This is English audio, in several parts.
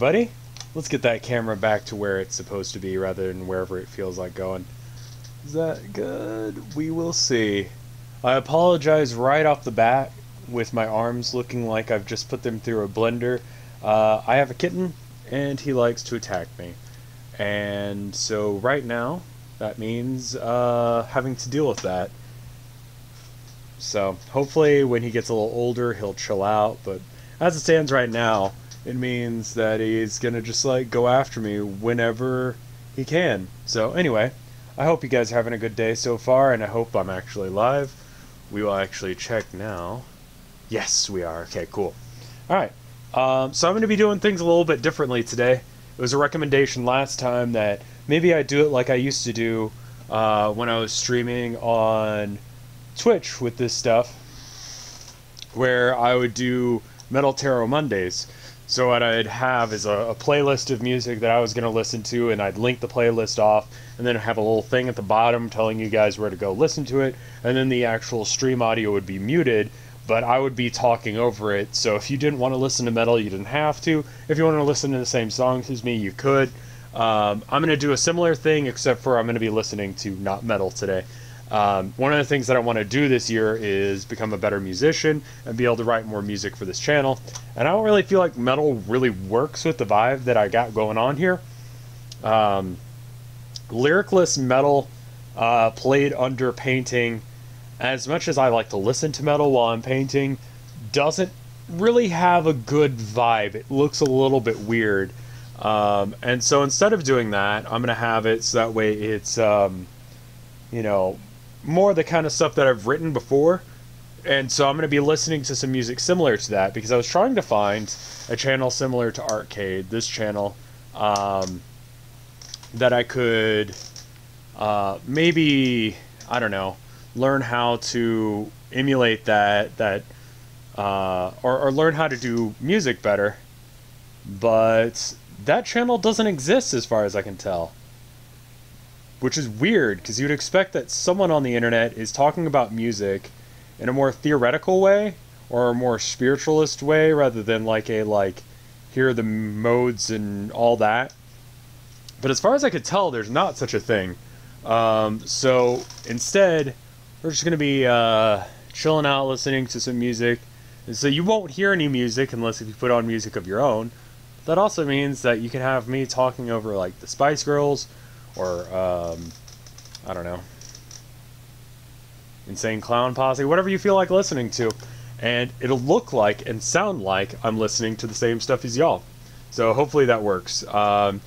buddy. Let's get that camera back to where it's supposed to be rather than wherever it feels like going. Is that good? We will see. I apologize right off the bat with my arms looking like I've just put them through a blender. I have a kitten and he likes to attack me. And so right now, that means having to deal with that. So hopefully when he gets a little older, he'll chill out. But as it stands right now, it means that he's gonna just like go after me whenever he can. So anyway, I hope you guys are having a good day so far, and I hope I'm actually live. We will actually check now. Yes, we are. Okay, cool. Alright, so I'm going to be doing things a little bit differently today. It was a recommendation last time that maybe I do it like I used to do when I was streaming on Twitch with this stuff, where I would do Metal Tarot Mondays. So what I'd have is a playlist of music that I was going to listen to, and I'd link the playlist off, and then have a little thing at the bottom telling you guys where to go listen to it, and then the actual stream audio would be muted, but I would be talking over it. So if you didn't want to listen to metal, you didn't have to. If you want to listen to the same songs as me, you could. I'm going to do a similar thing, except for I'm going to be listening to not metal today. One of the things that I want to do this year is become a better musician and be able to write more music for this channel. And I don't really feel like metal really works with the vibe that I got going on here. Lyricless metal played under painting, as much as I like to listen to metal while I'm painting, doesn't really have a good vibe. It looks a little bit weird. And so instead of doing that, I'm going to have it so that way it's, you know, more the kind of stuff that I've written before. And so I'm going to be listening to some music similar to that, because I was trying to find a channel similar to Artcade, this channel, that I could maybe, I don't know, learn how to emulate that or learn how to do music better. But that channel doesn't exist as far as I can tell. Which is weird, because you'd expect that someone on the internet is talking about music in a more theoretical way, or a more spiritualist way, rather than like a, like, here are the modes and all that. But as far as I could tell, there's not such a thing. So instead, we're just going to be chilling out, listening to some music. And so you won't hear any music unless if you put on music of your own. That also means that you can have me talking over, like, the Spice Girls, or, I don't know, Insane Clown Posse, whatever you feel like listening to. And it'll look like and sound like I'm listening to the same stuff as y'all. So hopefully that works. For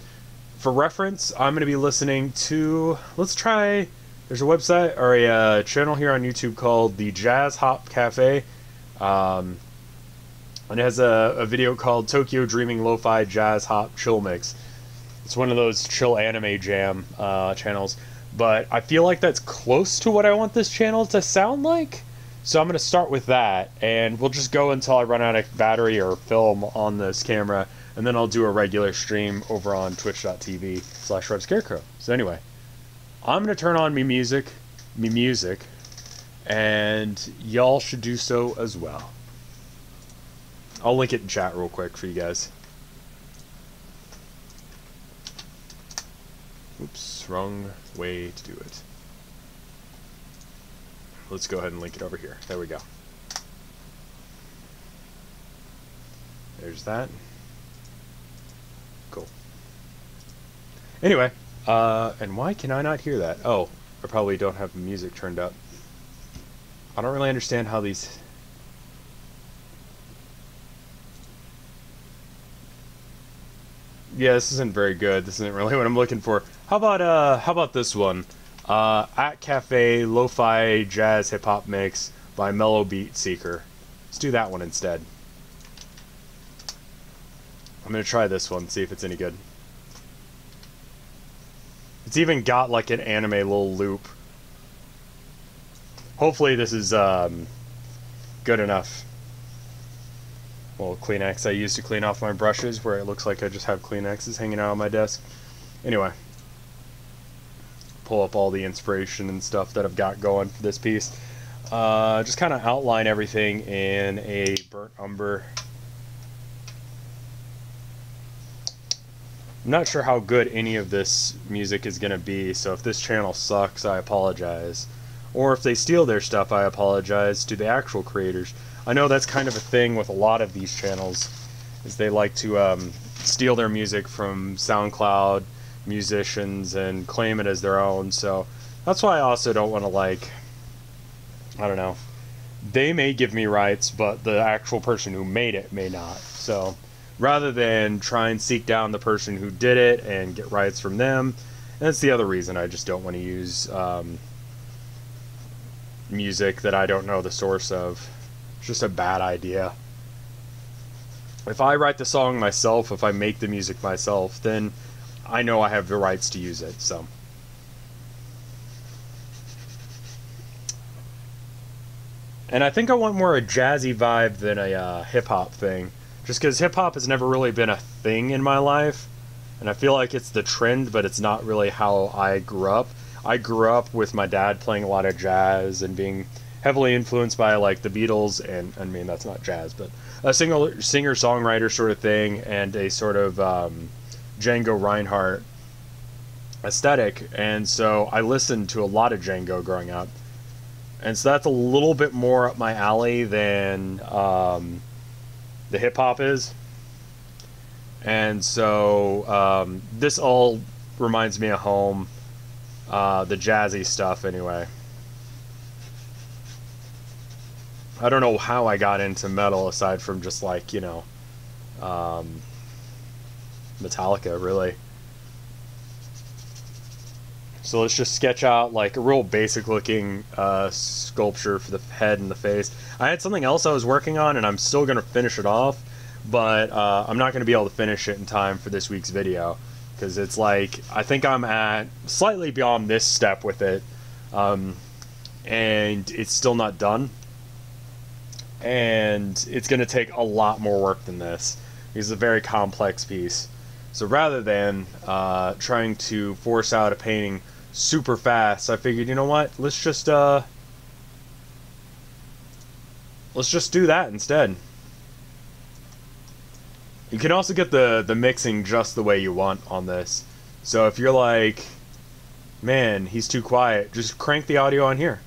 reference, I'm going to be listening to, let's try, there's a website, or a channel here on YouTube called the Jazz Hop Cafe. And it has a video called Tokyo Dreaming Lo-Fi Jazz Hop Chill Mix. It's one of those chill anime jam channels, but I feel like that's close to what I want this channel to sound like. So I'm going to start with that, and we'll just go until I run out of battery or film on this camera, and then I'll do a regular stream over on twitch.tv/RevScarecrow. So anyway, I'm going to turn on me music, and y'all should do so as well. I'll link it in chat real quick for you guys. Oops, wrong way to do it. Let's go ahead and link it over here. There we go. There's that. Cool. Anyway, and why can I not hear that? Oh, I probably don't have the music turned up. I don't really understand how these... Yeah, this isn't very good. This isn't really what I'm looking for. How about this one? At Cafe Lo-Fi Jazz Hip Hop Mix by Mellow Beat Seeker. Let's do that one instead. I'm gonna try this one, see if it's any good. It's even got like an anime little loop. Hopefully this is good enough. Well, Kleenex I use to clean off my brushes, where it looks like I just have Kleenexes hanging out on my desk. Anyway, pull up all the inspiration and stuff that I've got going for this piece. Just kind of outline everything in a burnt umber I'm not sure how good any of this music is going to be, so if this channel sucks, I apologize. Or if they steal their stuff, I apologize to the actual creators. I know that's kind of a thing with a lot of these channels, is they like to steal their music from SoundCloud musicians and claim it as their own, so that's why I also don't want to, like, I don't know. They may give me rights, but the actual person who made it may not, so rather than try and seek down the person who did it and get rights from them. And that's the other reason I just don't want to use music that I don't know the source of. It's just a bad idea. If I write the song myself, if I make the music myself, then I know I have the rights to use it, so. And I think I want more a jazzy vibe than a hip-hop thing. Just because hip-hop has never really been a thing in my life. And I feel like it's the trend, but it's not really how I grew up. I grew up with my dad playing a lot of jazz and being heavily influenced by, like, the Beatles, and, I mean, that's not jazz, but a singer-songwriter sort of thing, and a sort of Django Reinhardt aesthetic. And so I listened to a lot of Django growing up. And so that's a little bit more up my alley than the hip-hop is. And so this all reminds me of home, the jazzy stuff anyway. I don't know how I got into metal aside from just, like, you know, Metallica, really. So let's just sketch out, like, a real basic looking sculpture for the head and the face. I had something else I was working on, and I'm still going to finish it off, but I'm not going to be able to finish it in time for this week's video, because it's like, I think I'm at slightly beyond this step with it, and it's still not done, and it's going to take a lot more work than this. It's a very complex piece. So rather than trying to force out a painting super fast, I figured, you know what, let's just do that instead. You can also get the mixing just the way you want on this. So if you're like, man, he's too quiet, just crank the audio on here,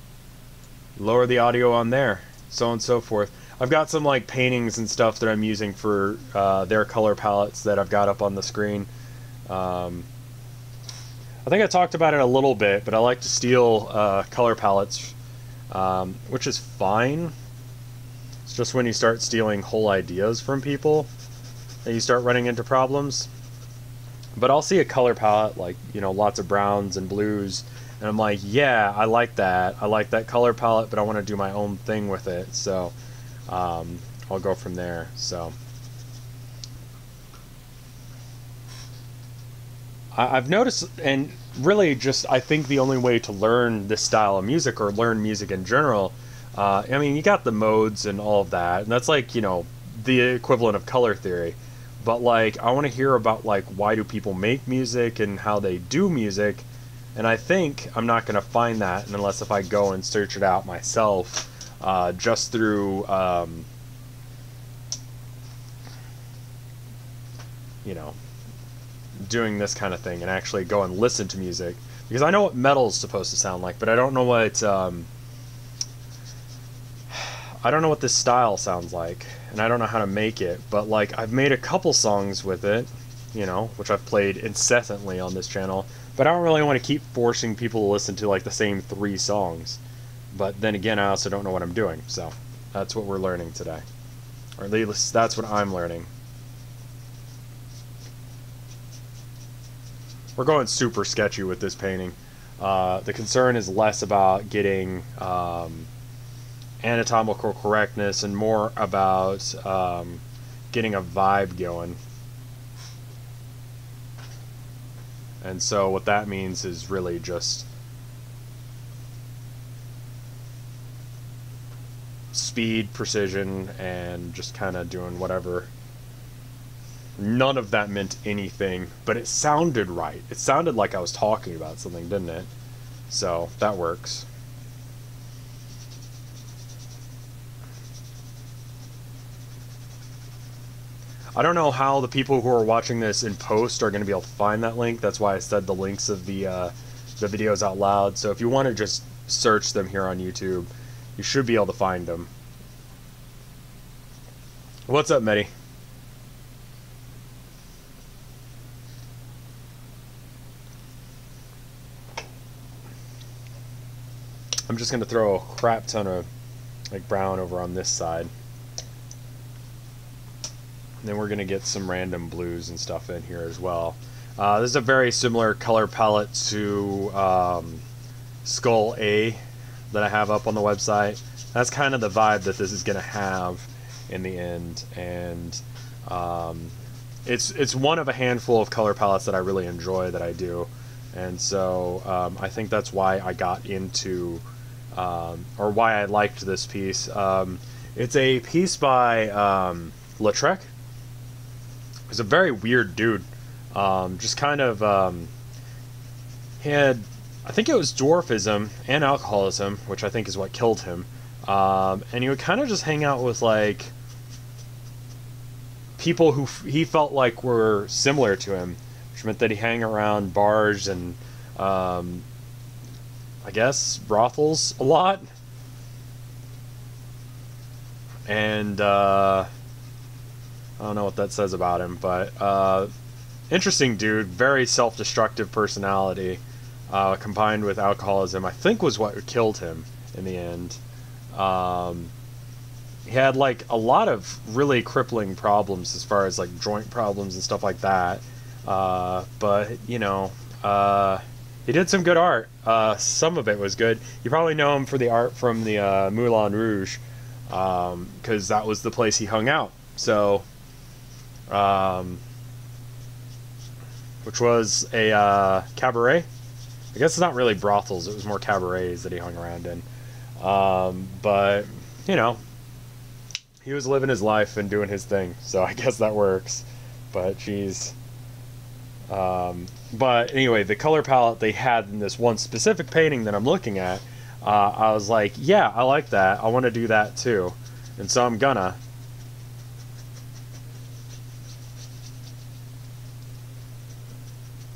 lower the audio on there, so on and so forth. I've got some, like, paintings and stuff that I'm using for their color palettes that I've got up on the screen. I think I talked about it a little bit, but I like to steal color palettes, which is fine. It's just when you start stealing whole ideas from people that you start running into problems. But I'll see a color palette, like, you know, lots of browns and blues, and I'm like, yeah, I like that. I like that color palette, but I want to do my own thing with it. So I'll go from there. So I've noticed, and really just, I think the only way to learn this style of music, or learn music in general, I mean, you got the modes and all of that, and that's, like, you know, the equivalent of color theory. But, like, I want to hear about, like, why do people make music and how they do music, and I think I'm not going to find that unless if I go and search it out myself. Just through, you know, doing this kind of thing and actually go and listen to music. Because I know what metal's supposed to sound like, but I don't know what, I don't know what this style sounds like, and I don't know how to make it. But, like, I've made a couple songs with it, you know, which I've played incessantly on this channel, but I don't really want to keep forcing people to listen to, like, the same 3 songs. But then again, I also don't know what I'm doing, so that's what we're learning today. Or at least that's what I'm learning. We're going super sketchy with this painting. The concern is less about getting anatomical correctness and more about getting a vibe going. And so what that means is really just speed, precision, and just kind of doing whatever. None of that meant anything, but it sounded right. It sounded like I was talking about something, didn't it? So that works. I don't know how the people who are watching this in post are going to be able to find that link. That's why I said the links of the videos out loud. So if you want to just search them here on YouTube, you should be able to find them. What's up, Medi? I'm just going to throw a crap ton of like brown over on this side. And then we're going to get some random blues and stuff in here as well. This is a very similar color palette to Skull A that I have up on the website. That's kind of the vibe that this is going to have in the end. And it's one of a handful of color palettes that I really enjoy that I do. And so I think that's why I got into, or why I liked this piece. It's a piece by Lautrec. He's a very weird dude. Just kind of, he had, I think it was dwarfism and alcoholism, which I think is what killed him. And he would kind of just hang out with, like, people who he felt like were similar to him, which meant that he hang around bars and, I guess, brothels a lot. And, I don't know what that says about him, but, interesting dude, very self-destructive personality, combined with alcoholism, I think was what killed him in the end. He had like a lot of really crippling problems as far as like joint problems and stuff like that. But you know, he did some good art. Some of it was good. You probably know him for the art from the Moulin Rouge, because that was the place he hung out. So, which was a cabaret. I guess it's not really brothels, it was more cabarets that he hung around in. But, you know, he was living his life and doing his thing, so I guess that works. But, geez. But, anyway, the color palette they had in this one specific painting that I'm looking at, I was like, yeah, I like that. I want to do that, too. And so I'm gonna.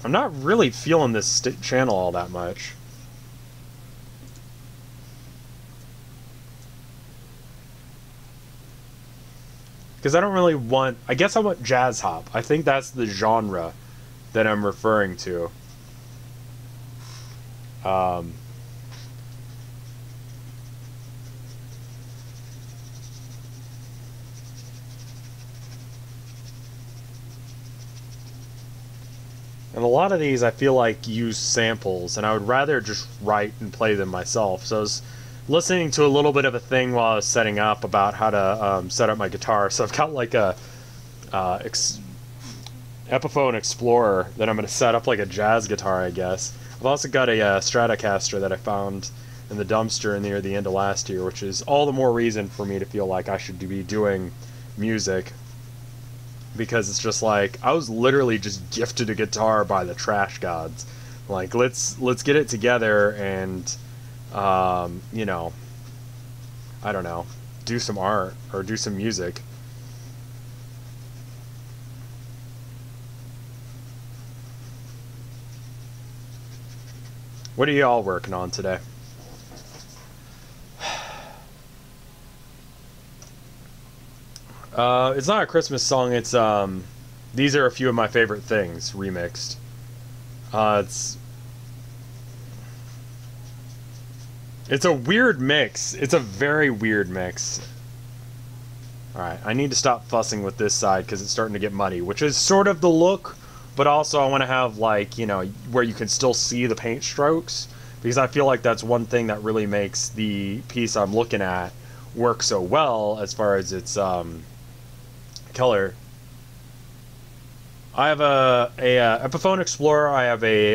I'm not really feeling this channel all that much. Because I don't really want... I guess I want jazz hop. I think that's the genre that I'm referring to. And a lot of these I feel like use samples, and I would rather just write and play them myself. So I was listening to a little bit of a thing while I was setting up about how to set up my guitar. So I've got like a Epiphone Explorer that I'm going to set up like a jazz guitar, I guess. I've also got a Stratocaster that I found in the dumpster near the end of last year, which is all the more reason for me to feel like I should be doing music. Because it's just like, I was literally just gifted a guitar by the trash gods. Like, let's get it together and, you know, I don't know, do some art or do some music. What are y'all working on today? It's not a Christmas song, it's, These Are a Few of My Favorite Things, remixed. It's a weird mix. It's a very weird mix. Alright, I need to stop fussing with this side because it's starting to get muddy, which is sort of the look, but also I want to have, like, you know, where you can still see the paint strokes, because I feel like that's one thing that really makes the piece I'm looking at work so well as far as its, color. I have a Epiphone Explorer, I have a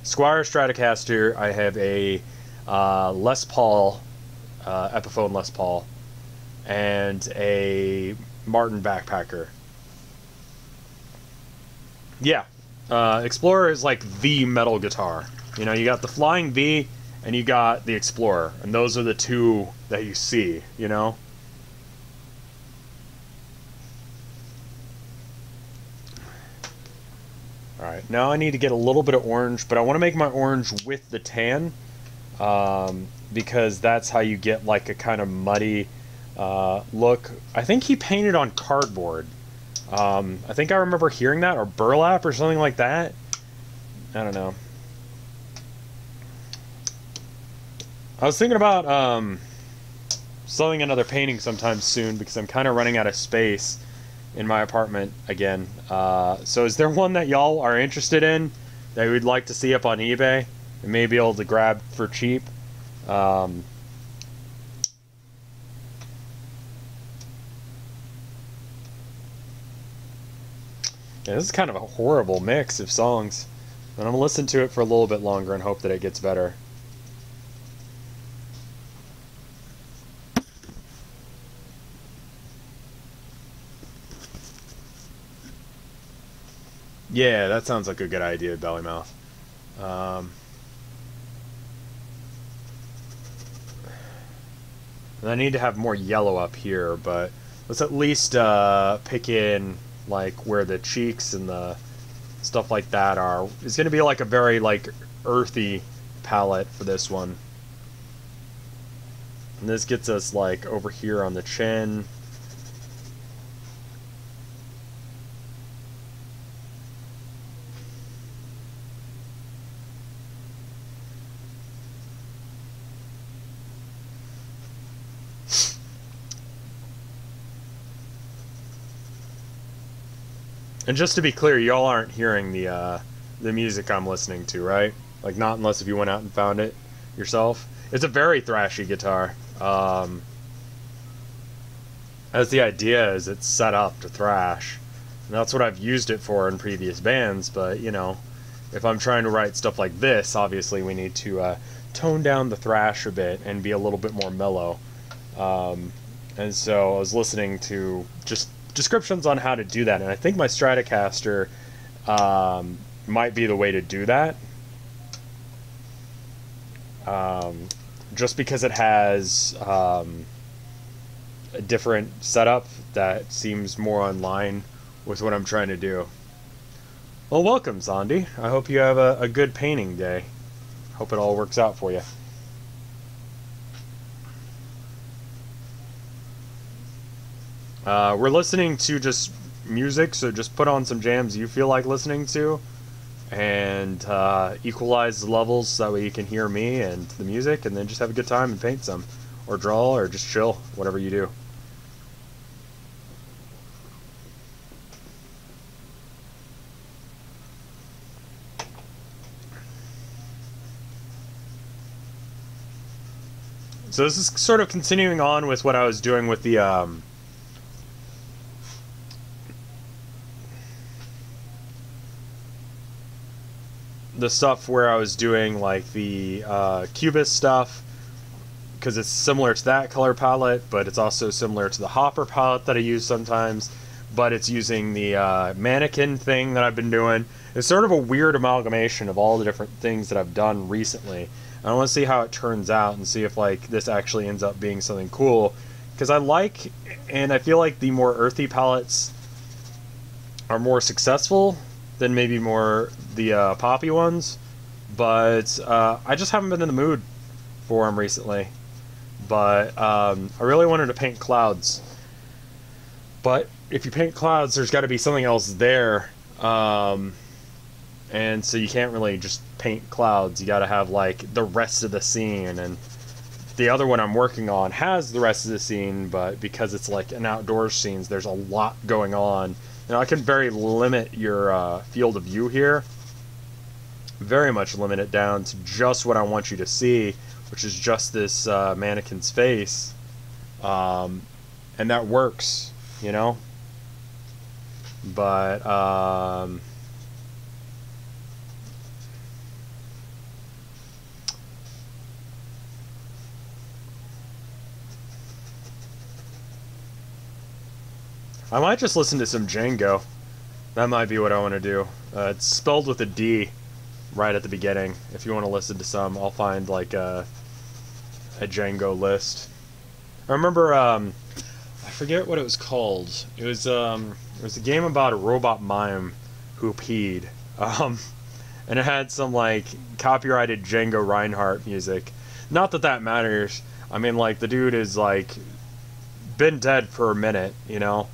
Squier Stratocaster, I have a Les Paul, Epiphone Les Paul, and a Martin Backpacker. Yeah, Explorer is like the metal guitar. You know, you got the Flying V and you got the Explorer, and those are the two that you see, you know? Alright, now I need to get a little bit of orange, but I want to make my orange with the tan, because that's how you get like a kind of muddy look. I think he painted on cardboard. I think I remember hearing that, or burlap or something like that. I don't know. I was thinking about selling another painting sometime soon, because I'm kind of running out of space in my apartment again. So is there one that y'all are interested in that you would like to see up on eBay and may be able to grab for cheap? Yeah, this is kind of a horrible mix of songs, and I'm gonna listen to it for a little bit longer and hope that it gets better. Yeah, that sounds like a good idea, Bellymouth. Um, and I need to have more yellow up here, but let's at least pick in like where the cheeks and the stuff like that are. It's going to be like a very like earthy palette for this one. And this gets us like over here on the chin. And just to be clear, y'all aren't hearing the music I'm listening to, right? Like, not unless if you went out and found it yourself. It's a very thrashy guitar. As the idea is, it's set up to thrash. And that's what I've used it for in previous bands, but, you know, if I'm trying to write stuff like this, obviously we need to tone down the thrash a bit and be a little bit more mellow. And so I was listening to just descriptions on how to do that, and I think my Stratocaster might be the way to do that, just because it has a different setup that seems more in line with what I'm trying to do. Well, welcome, Zondi. I hope you have a good painting day. Hope it all works out for you. We're listening to just music, so just put on some jams you feel like listening to, and equalize the levels so that way you can hear me and the music, and then just have a good time and paint some, or draw, or just chill, whatever you do. So this is sort of continuing on with what I was doing with the stuff where I was doing like the Cubist stuff, because it's similar to that color palette, but it's also similar to the Hopper palette that I use sometimes, but it's using the mannequin thing that I've been doing. It's sort of a weird amalgamation of all the different things that I've done recently. I want to see how it turns out and see if like this actually ends up being something cool, because I like, and I feel like the more earthy palettes are more successful than maybe more the poppy ones, but I just haven't been in the mood for them recently. But I really wanted to paint clouds, but if you paint clouds, there's got to be something else there, and so you can't really just paint clouds. You got to have like the rest of the scene, and the other one I'm working on has the rest of the scene, but because it's like an outdoors scene, there's a lot going on. Now I can very limit your field of view here, very much limit it down to just what I want you to see, which is just this mannequin's face, and that works, you know. But I might just listen to some Django. That might be what I want to do. It's spelled with a D right at the beginning. If you want to listen to some, I'll find like a Django list. I remember, I forget what it was called. It was a game about a robot mime who peed. Um, and it had some like copyrighted Django Reinhardt music. Not that that matters. I mean, like, the dude is like been dead for a minute, you know.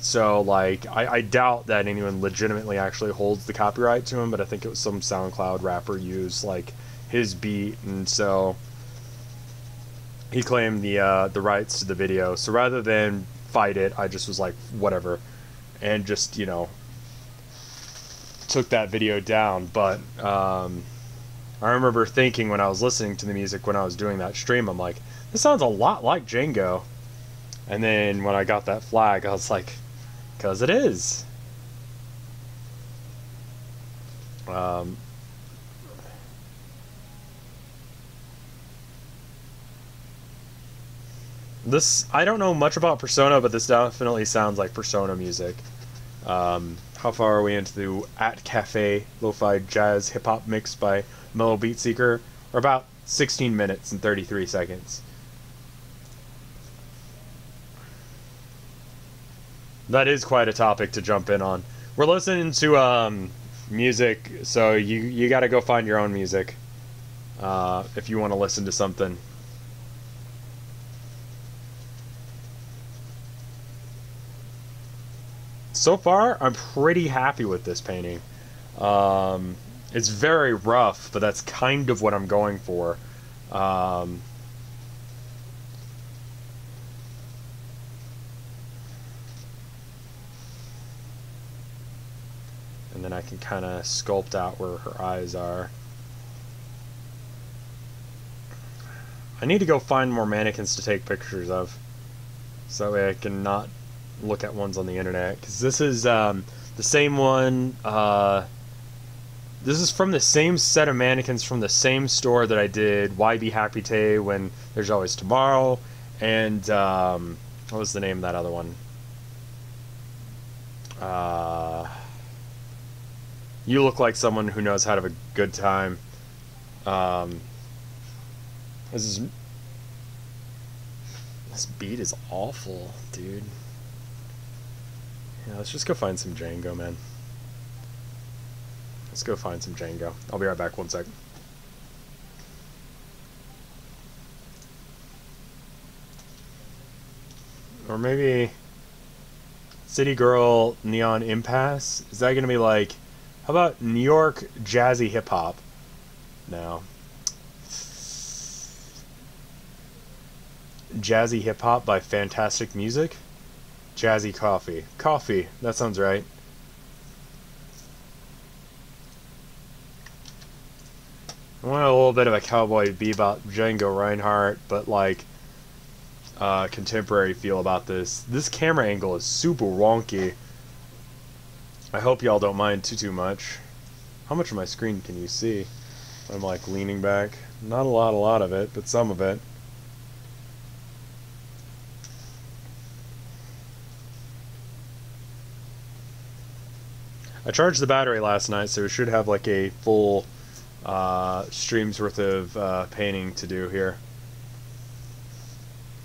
So like I doubt that anyone legitimately actually holds the copyright to him, but I think it was some SoundCloud rapper used like his beat, and so he claimed the rights to the video. So rather than fight it, I just was like, whatever, and just, you know, took that video down. But I remember thinking when I was listening to the music when I was doing that stream, I'm like, this sounds a lot like Django. And then when I got that flag, I was like, because it is. This, I don't know much about Persona, but this definitely sounds like Persona music. How far are we into the At Cafe Lo-Fi Jazz Hip Hop mix by Mellow Beat Seeker? We're about 16 minutes and 33 seconds. That is quite a topic to jump in on. We're listening to music, so you got to go find your own music if you want to listen to something. So far, I'm pretty happy with this painting. It's very rough, but that's kind of what I'm going for. And then I can kind of sculpt out where her eyes are. I need to go find more mannequins to take pictures of, so that way I can not look at ones on the internet, because this is the same one. This is from the same set of mannequins from the same store that I did Why Be Happy Tay When There's Always Tomorrow, and what was the name of that other one? You Look Like Someone Who Knows How to Have a Good Time. This beat is awful, dude. Yeah, let's just go find some Django, man. Let's go find some Django. I'll be right back, 1 sec. Or maybe City Girl Neon Impasse? Is that going to be like, how about New York Jazzy Hip Hop? No. Jazzy Hip Hop by Fantastic Music? Jazzy Coffee. Coffee, that sounds right. I want a little bit of a Cowboy Bebop Django Reinhardt, but like contemporary feel about this. This camera angle is super wonky. I hope y'all don't mind too much. How much of my screen can you see? I'm like leaning back. Not a lot of it, but some of it. I charged the battery last night, so we should have like a full stream's worth of painting to do here.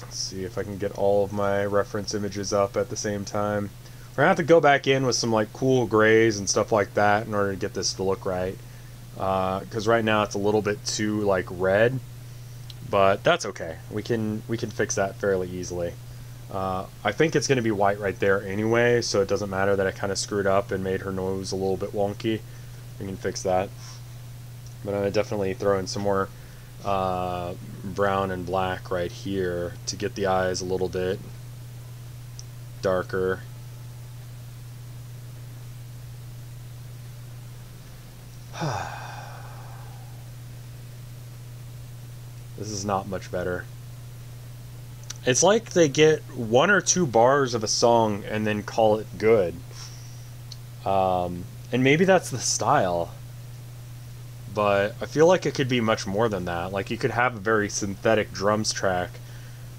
Let's see if I can get all of my reference images up at the same time. We're gonna have to go back in with some like cool grays and stuff like that in order to get this to look right. Because right now it's a little bit too like red, but that's okay. We can fix that fairly easily. I think it's going to be white right there anyway, so it doesn't matter that I kind of screwed up and made her nose a little bit wonky. We can fix that. But I'm going to definitely throw in some more brown and black right here to get the eyes a little bit darker. This is not much better. It's like they get 1 or 2 bars of a song and then call it good. And maybe that's the style. But I feel like it could be much more than that. Like, you could have a very synthetic drums track,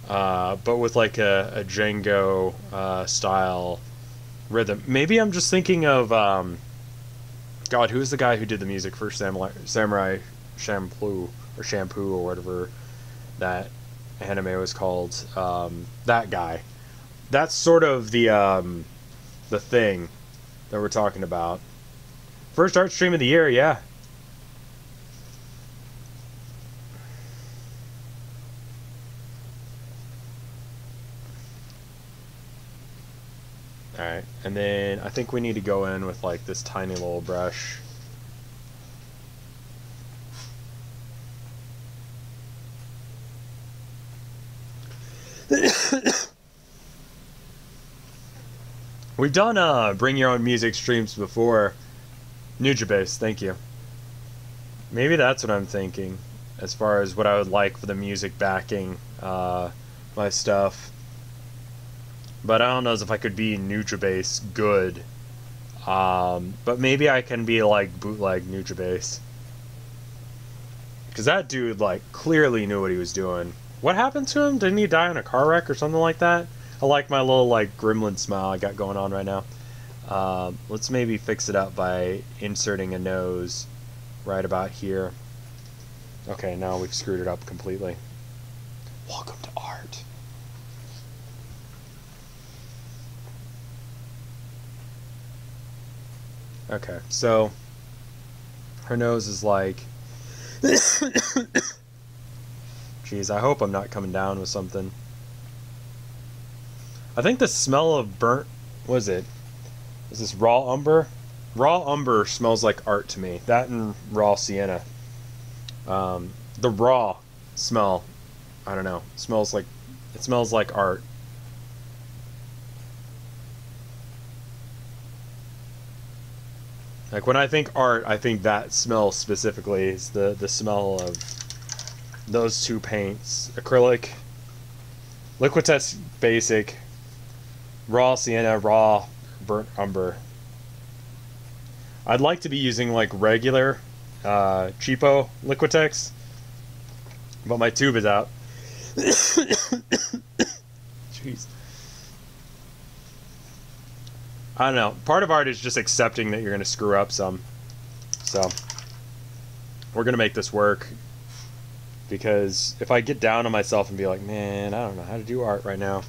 but with like a Django style rhythm. Maybe I'm just thinking of, God, who's the guy who did the music for Samurai Champloo, or Shampoo, or whatever that anime was called? That guy. That's sort of the thing that we're talking about. First art stream of the year, yeah. Alright, and then I think we need to go in with like this tiny little brush. We've done bring your own music streams before. Nujabase, thank you. Maybe that's what I'm thinking as far as what I would like for the music backing my stuff. But I don't know if I could be Nujabase good. But maybe I can be like bootleg Nujabase. Because that dude like clearly knew what he was doing. What happened to him? Didn't he die in a car wreck or something like that? I like my little like gremlin smile I got going on right now. Let's maybe fix it up by inserting a nose right about here. Okay, now we've screwed it up completely. Welcome to art. Okay, so her nose is like... Jeez, I hope I'm not coming down with something. I think the smell of burnt... What is it? Is this raw umber? Raw umber smells like art to me. That and raw sienna. The raw smell, I don't know, smells like... It smells like art. Like when I think art, I think that smell specifically is the smell of those two paints. Acrylic, Liquitex Basic, raw sienna, raw burnt umber. I'd like to be using like regular cheapo Liquitex, but my tube is out. Jeez. I don't know. Part of art is just accepting that you're going to screw up some. So, we're going to make this work. Because if I get down on myself and be like, man, I don't know how to do art right now,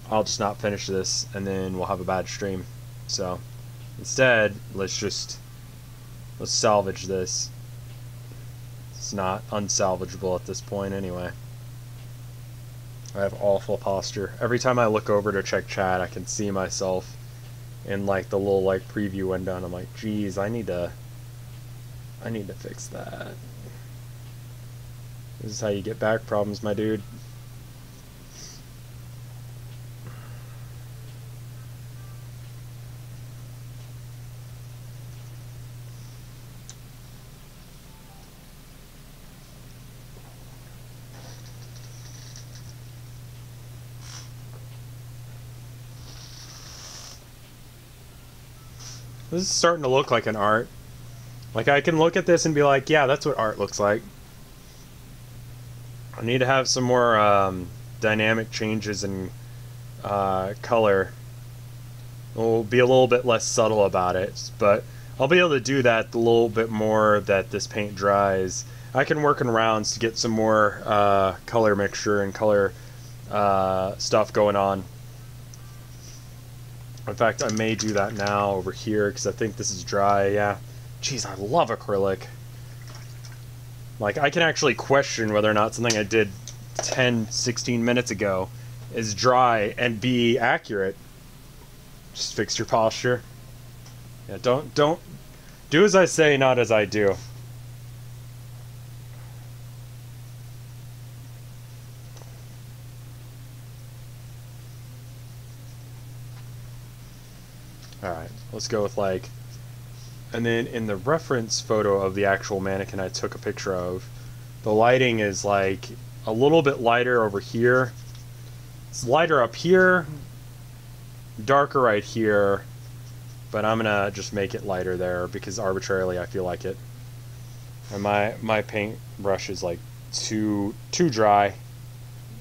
I'll just not finish this and then we'll have a bad stream. So, instead, let's salvage this. It's not unsalvageable at this point anyway. I have awful posture. Every time I look over to check chat, I can see myself in like the little like preview window, and I'm like, geez, I need to fix that. This is how you get back problems, my dude. This is starting to look like an art. Like, I can look at this and be like, yeah, that's what art looks like. I need to have some more dynamic changes in color. We'll be a little bit less subtle about it, but I'll be able to do that a little bit more that this paint dries. I can work in rounds to get some more color mixture and color stuff going on. In fact, I may do that now over here because I think this is dry, yeah. Jeez, I love acrylic. Like, I can actually question whether or not something I did 10, 16 minutes ago is dry and be accurate. Just fix your posture. Yeah, don't do as I say, not as I do. Alright, let's go with like... And then in the reference photo of the actual mannequin I took a picture of, the lighting is like a little bit lighter over here. It's lighter up here, darker right here, but I'm gonna just make it lighter there because arbitrarily I feel like it. And my paint brush is like too dry,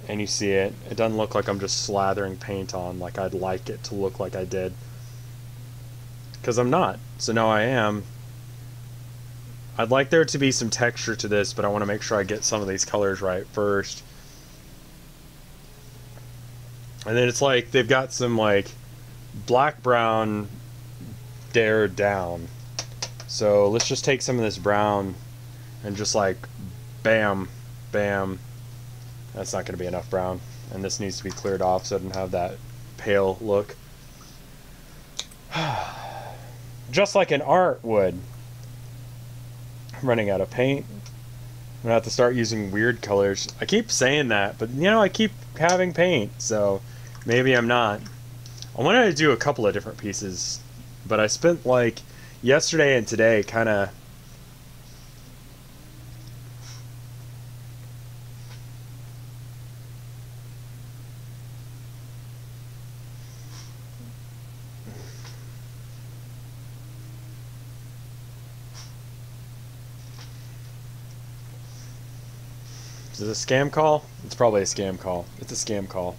and you see it. It doesn't look like I'm just slathering paint on like I'd like it to look like I did. Because I'm not. So now I am. I'd like there to be some texture to this, but I want to make sure I get some of these colors right first. And then it's like they've got some like black brown dare down. So let's just take some of this brown and just like bam, bam. That's not going to be enough brown. And this needs to be cleared off so it doesn't have that pale look. Just like an art would. I'm running out of paint. I'm gonna have to start using weird colors. I keep saying that, but you know, I keep having paint, so maybe I'm not. I wanted to do a couple of different pieces, but I spent like yesterday and today kind of Is it a scam call? It's probably a scam call. It's a scam call.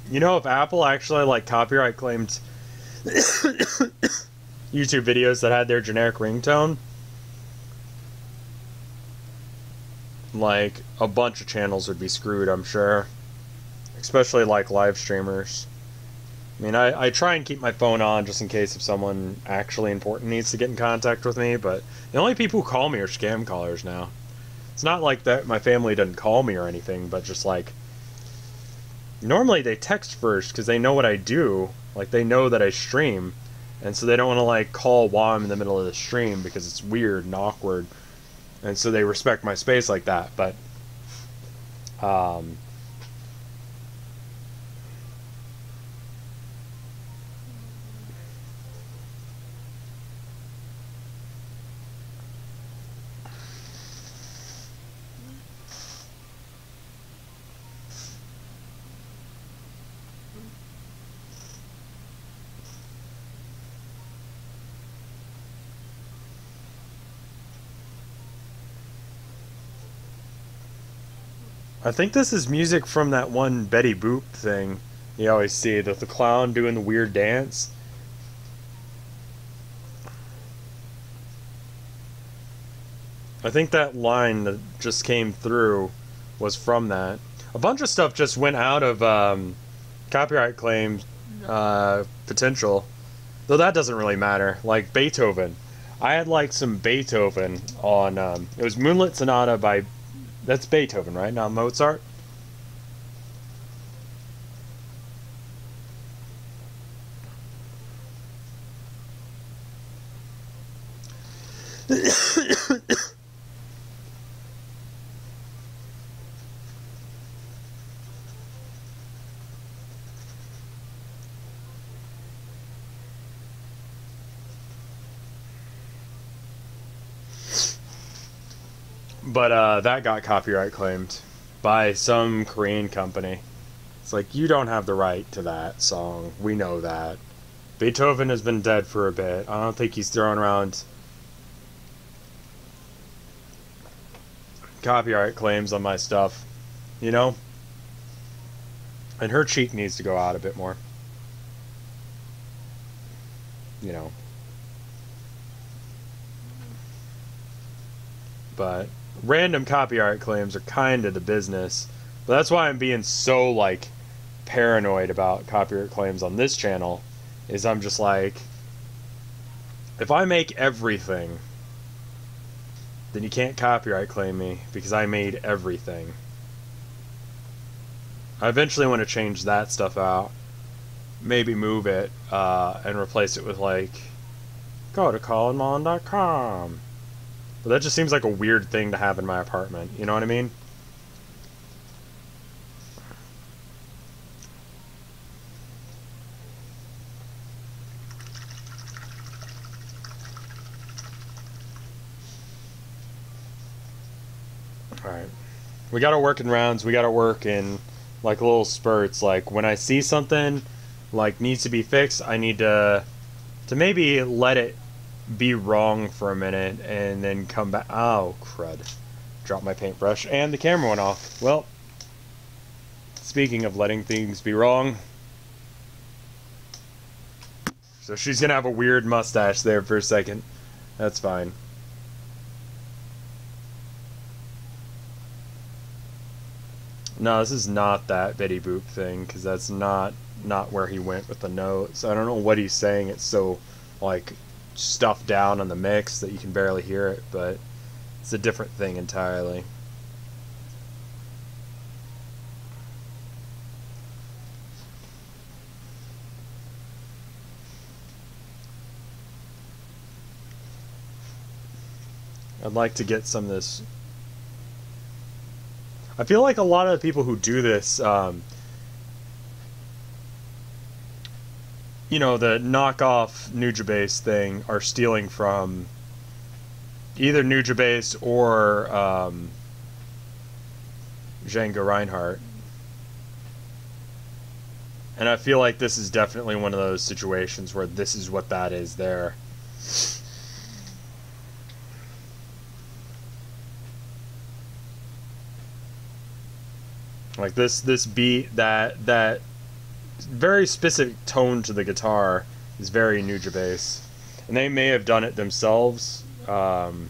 You know, if Apple actually like copyright claimed YouTube videos that had their generic ringtone, like a bunch of channels would be screwed, I'm sure. Especially like live streamers. I mean, I try and keep my phone on just in case if someone actually important needs to get in contact with me, but the only people who call me are scam callers now. It's not like that my family doesn't call me or anything, but just like, normally they text first because they know what I do, like they know that I stream, and so they don't want to like call while I'm in the middle of the stream because it's weird and awkward, and so they respect my space like that, but I think this is music from that one Betty Boop thing you always see, the clown doing the weird dance. I think that line that just came through was from that. A bunch of stuff just went out of copyright claim potential, though that doesn't really matter. Like Beethoven. I had like some Beethoven on, it was Moonlit Sonata by, that's Beethoven, right? Not Mozart? But that got copyright claimed by some Korean company. It's like, you don't have the right to that song. We know that. Beethoven has been dead for a bit. I don't think he's throwing around copyright claims on my stuff, you know? And her cheek needs to go out a bit more. You know. But random copyright claims are kind of the business. But that's why I'm being so, like, paranoid about copyright claims on this channel. Is I'm just like, if I make everything, then you can't copyright claim me because I made everything. I eventually want to change that stuff out. Maybe move it and replace it with, like, go to colinmon.com. But that just seems like a weird thing to have in my apartment. You know what I mean? Alright. We gotta work in rounds. We gotta work in, like, little spurts. Like, when I see something, like, needs to be fixed, I need to maybe let it be wrong for a minute and then come back. Oh, crud. Dropped my paintbrush and the camera went off. Well, speaking of letting things be wrong, so she's gonna have a weird mustache there for a second. That's fine. No, this is not that Betty Boop thing, because that's not where he went with the notes. I don't know what he's saying. It's so, like, stuffed down on the mix that you can barely hear it, but it's a different thing entirely. I'd like to get some of this. I feel like a lot of the people who do this, you know, the knockoff Nujabase thing, are stealing from either Nujabase or Django Reinhardt. And I feel like this is definitely one of those situations where this is what that is there. Like this beat, that very specific tone to the guitar is very Nujabase. And they may have done it themselves. I'm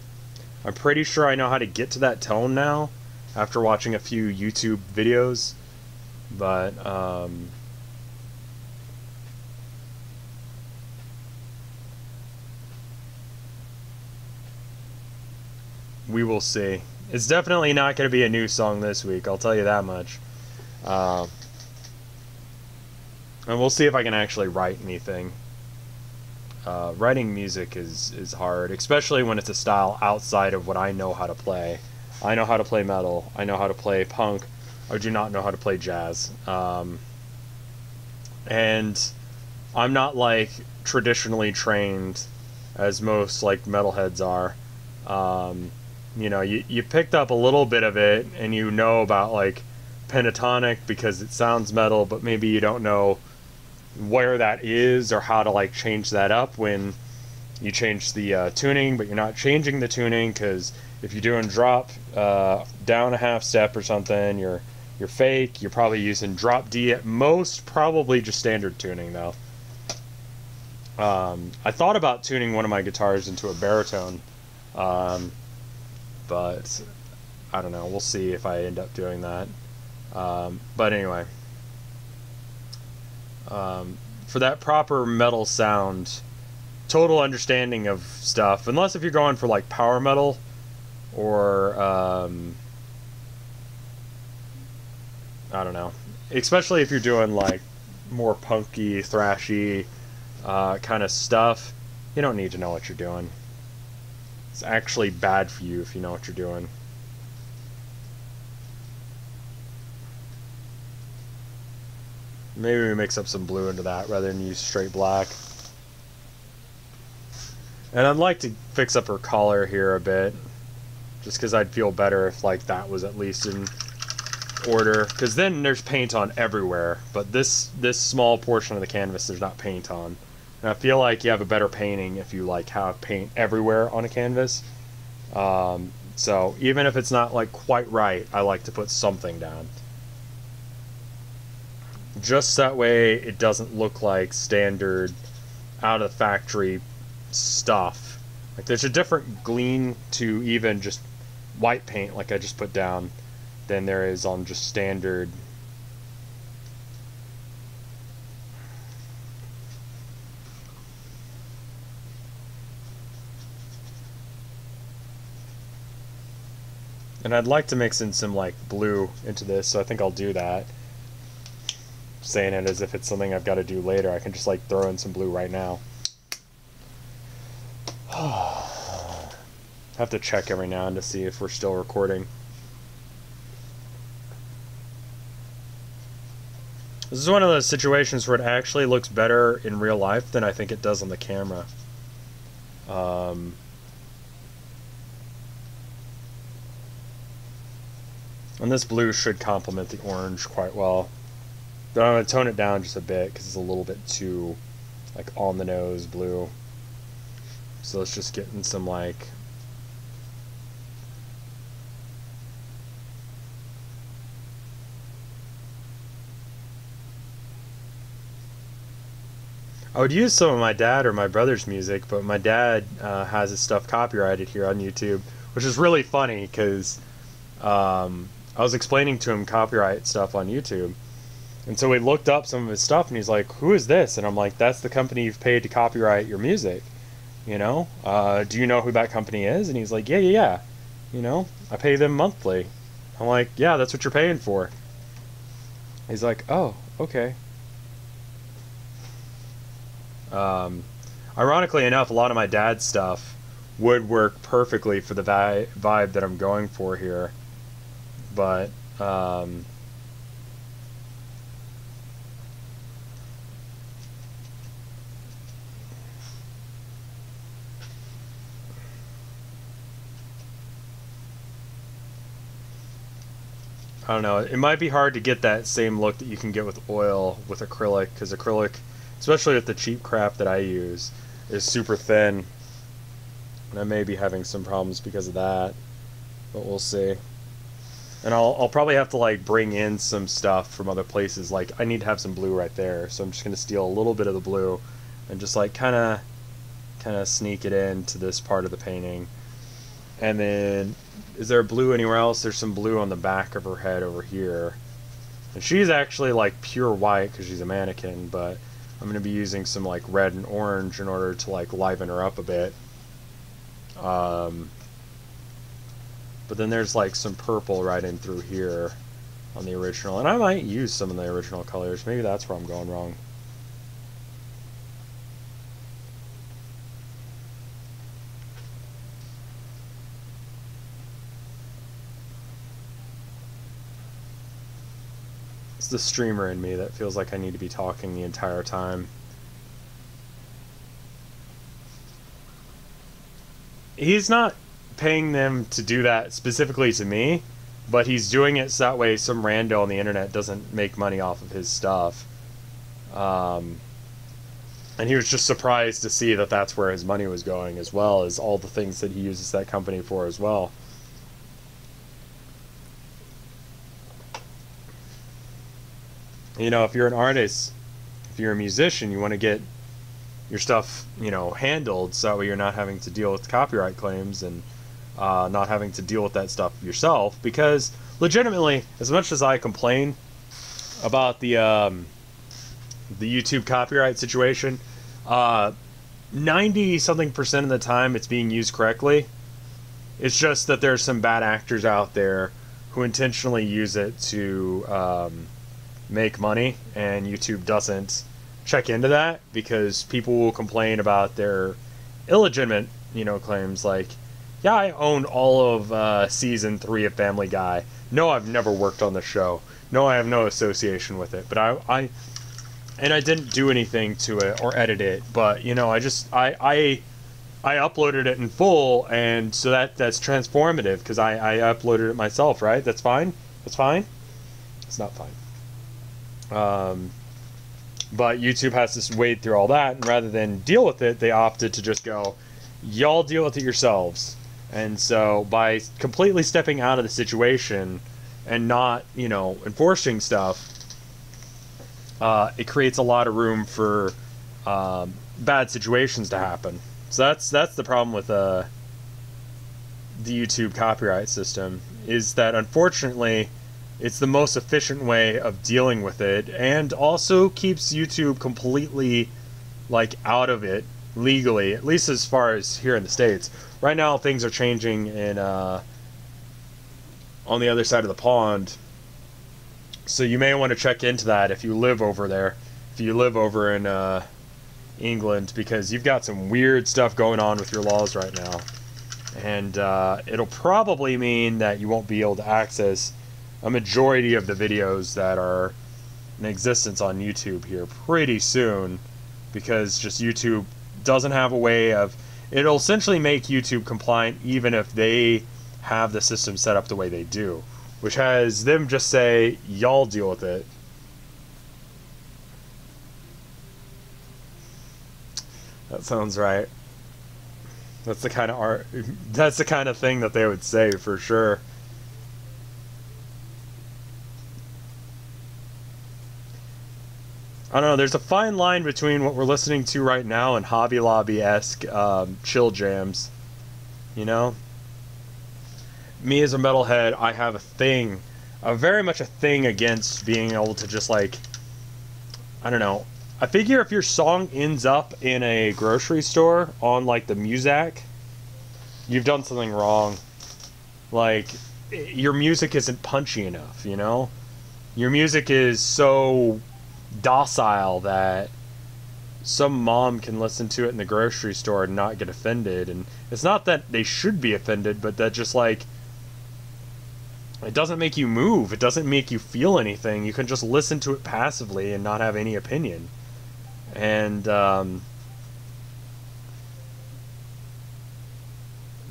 pretty sure I know how to get to that tone now after watching a few YouTube videos. But we will see. It's definitely not going to be a new song this week, I'll tell you that much. And we'll see if I can actually write anything. Writing music is hard, especially when it's a style outside of what I know how to play. I know how to play metal, I know how to play punk, I do not know how to play jazz. And I'm not like traditionally trained as most like metalheads are. You know, you picked up a little bit of it, and you know about like pentatonic because it sounds metal, but maybe you don't know where that is or how to like change that up when you change the tuning, but you're not changing the tuning, because if you're doing drop down a half step or something, you're fake. You're probably using drop D at most, probably just standard tuning though. I thought about tuning one of my guitars into a baritone. But I don't know, we'll see if I end up doing that. But anyway, for that proper metal sound, total understanding of stuff, unless if you're going for like power metal or I don't know, especially if you're doing like more punky, thrashy kind of stuff, you don't need to know what you're doing. It's actually bad for you if you know what you're doing. Maybe we mix up some blue into that rather than use straight black. And I'd like to fix up her collar here a bit, just because I'd feel better if like that was at least in order, because then there's paint on everywhere, but this small portion of the canvas there's not paint on. And I feel like you have a better painting if you like have paint everywhere on a canvas. So even if it's not like quite right, I like to put something down. Just that way it doesn't look like standard out of the factory stuff. Like there's a different gleam to even just white paint like I just put down than there is on just standard. And I'd like to mix in some like blue into this, so I think I'll do that. Saying it as if it's something I've got to do later. I can just like throw in some blue right now. Have to check every now and to see if we're still recording. This is one of those situations where it actually looks better in real life than I think it does on the camera. And this blue should complement the orange quite well. But I'm going to tone it down just a bit because it's a little bit too like on the nose blue. So let's just get in some like I would use some of my dad or my brother's music, but my dad has his stuff copyrighted here on YouTube, which is really funny because I was explaining to him copyright stuff on YouTube. And so we looked up some of his stuff, and he's like, "Who is this?" And I'm like, "That's the company you've paid to copyright your music. You know, do you know who that company is?" And he's like, "Yeah, yeah, yeah. You know, I pay them monthly." I'm like, "Yeah, that's what you're paying for." He's like, "Oh, okay." Ironically enough, a lot of my dad's stuff would work perfectly for the vibe that I'm going for here, but I don't know. It might be hard to get that same look that you can get with oil with acrylic, because acrylic, especially with the cheap crap that I use, is super thin. And I may be having some problems because of that, but we'll see. And I'll probably have to like bring in some stuff from other places. Like I need to have some blue right there, so I'm just gonna steal a little bit of the blue and just like kind of sneak it into this part of the painting. And then, is there blue anywhere else? There's some blue on the back of her head over here. And she's actually like pure white because she's a mannequin, but I'm going to be using some like red and orange in order to like liven her up a bit. But then there's like some purple right in through here on the original. And I might use some of the original colors. Maybe that's where I'm going wrong. It's the streamer in me that feels like I need to be talking the entire time. He's not paying them to do that specifically to me, but he's doing it so that way some rando on the internet doesn't make money off of his stuff. And he was just surprised to see that that's where his money was going, as well as all the things that he uses that company for as well. You know, if you're an artist, if you're a musician, you want to get your stuff, you know, handled so that way you're not having to deal with copyright claims and not having to deal with that stuff yourself. Because legitimately, as much as I complain about the YouTube copyright situation, 90-something% of the time it's being used correctly. It's just that there's some bad actors out there who intentionally use it to make money, and YouTube doesn't check into that because people will complain about their illegitimate, you know, claims like, yeah, I own all of season 3 of Family Guy. No, I've never worked on the show. No, I have no association with it. But I didn't do anything to it or edit it. But you know, I uploaded it in full, and so that's transformative because I uploaded it myself, right? That's fine. That's fine. It's not fine. But YouTube has to wade through all that, and rather than deal with it, they opted to just go, y'all deal with it yourselves. And so by completely stepping out of the situation and not, you know, enforcing stuff, it creates a lot of room for bad situations to happen. So that's the problem with the YouTube copyright system, is that unfortunately it's the most efficient way of dealing with it, and also keeps YouTube completely like out of it legally, at least as far as here in the States. Right now things are changing in on the other side of the pond, so you may want to check into that if you live over there, if you live over in England, because you've got some weird stuff going on with your laws right now, and it'll probably mean that you won't be able to access a majority of the videos that are in existence on YouTube here pretty soon, because just YouTube doesn't have a way of, it'll essentially make YouTube compliant even if they have the system set up the way they do, which has them just say, y'all deal with it. That sounds right. That's the kind of art, that's the kind of thing that they would say for sure. I don't know, there's a fine line between what we're listening to right now and Hobby Lobby-esque chill jams, you know? Me as a metalhead, I have a thing very much a thing against being able to just like, I don't know. I figure if your song ends up in a grocery store on like the Muzak, you've done something wrong. Like, your music isn't punchy enough, you know? Your music is so docile that some mom can listen to it in the grocery store and not get offended. And it's not that they should be offended, but that just like, it doesn't make you move. It doesn't make you feel anything. You can just listen to it passively and not have any opinion. And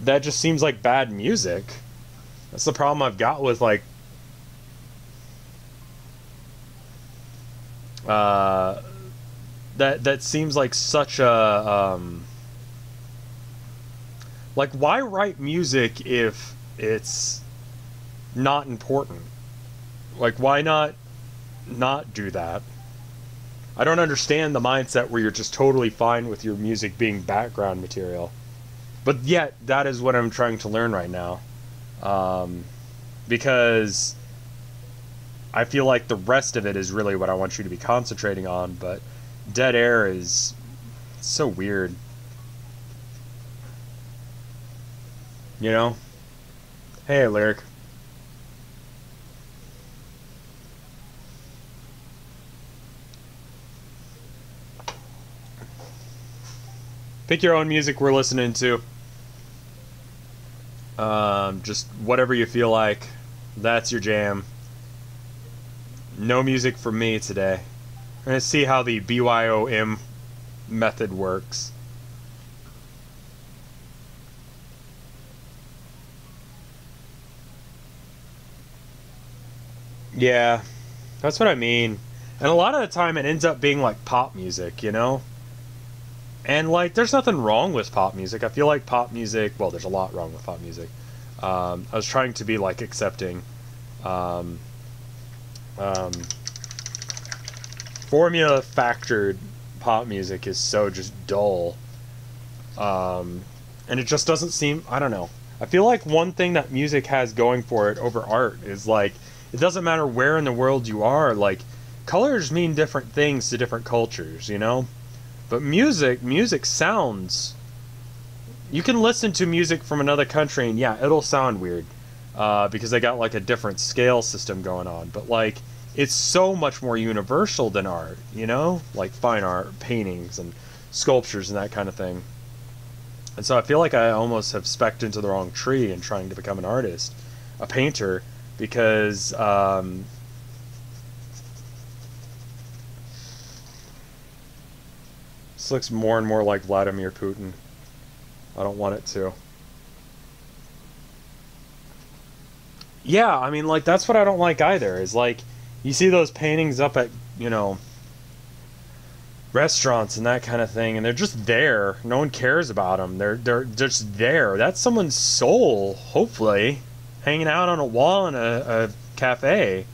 that just seems like bad music. That's the problem I've got with like that seems like such a like, why write music if it's not important? Like, why not do that? I don't understand the mindset where you're just totally fine with your music being background material. But yet, that is what I'm trying to learn right now. Because I feel like the rest of it is really what I want you to be concentrating on, but dead air is so weird. You know? Hey, Lyric. Pick your own music we're listening to. Just whatever you feel like. That's your jam. No music from me today. We're going to see how the BYOM method works. Yeah, that's what I mean. And a lot of the time it ends up being like pop music, you know? And like, there's nothing wrong with pop music. I feel like pop music, well, there's a lot wrong with pop music. I was trying to be like accepting. Formula factored pop music is so just dull. And it just doesn't seem, I don't know. I feel like one thing that music has going for it over art is like, it doesn't matter where in the world you are, like, colors mean different things to different cultures, you know? But music sounds... You can listen to music from another country and yeah, it'll sound weird. Because they got like a different scale system going on. But like, it's so much more universal than art, you know? Like fine art, paintings, and sculptures and that kind of thing. And so I feel like I almost have specced into the wrong tree in trying to become an artist. A painter, because... this looks more and more like Vladimir Putin. I don't want it to. Yeah, I mean, like, that's what I don't like either, is like, you see those paintings up at, you know, restaurants and that kind of thing, and they're just there. No one cares about them. They're just there. That's someone's soul, hopefully, hanging out on a wall in a cafe.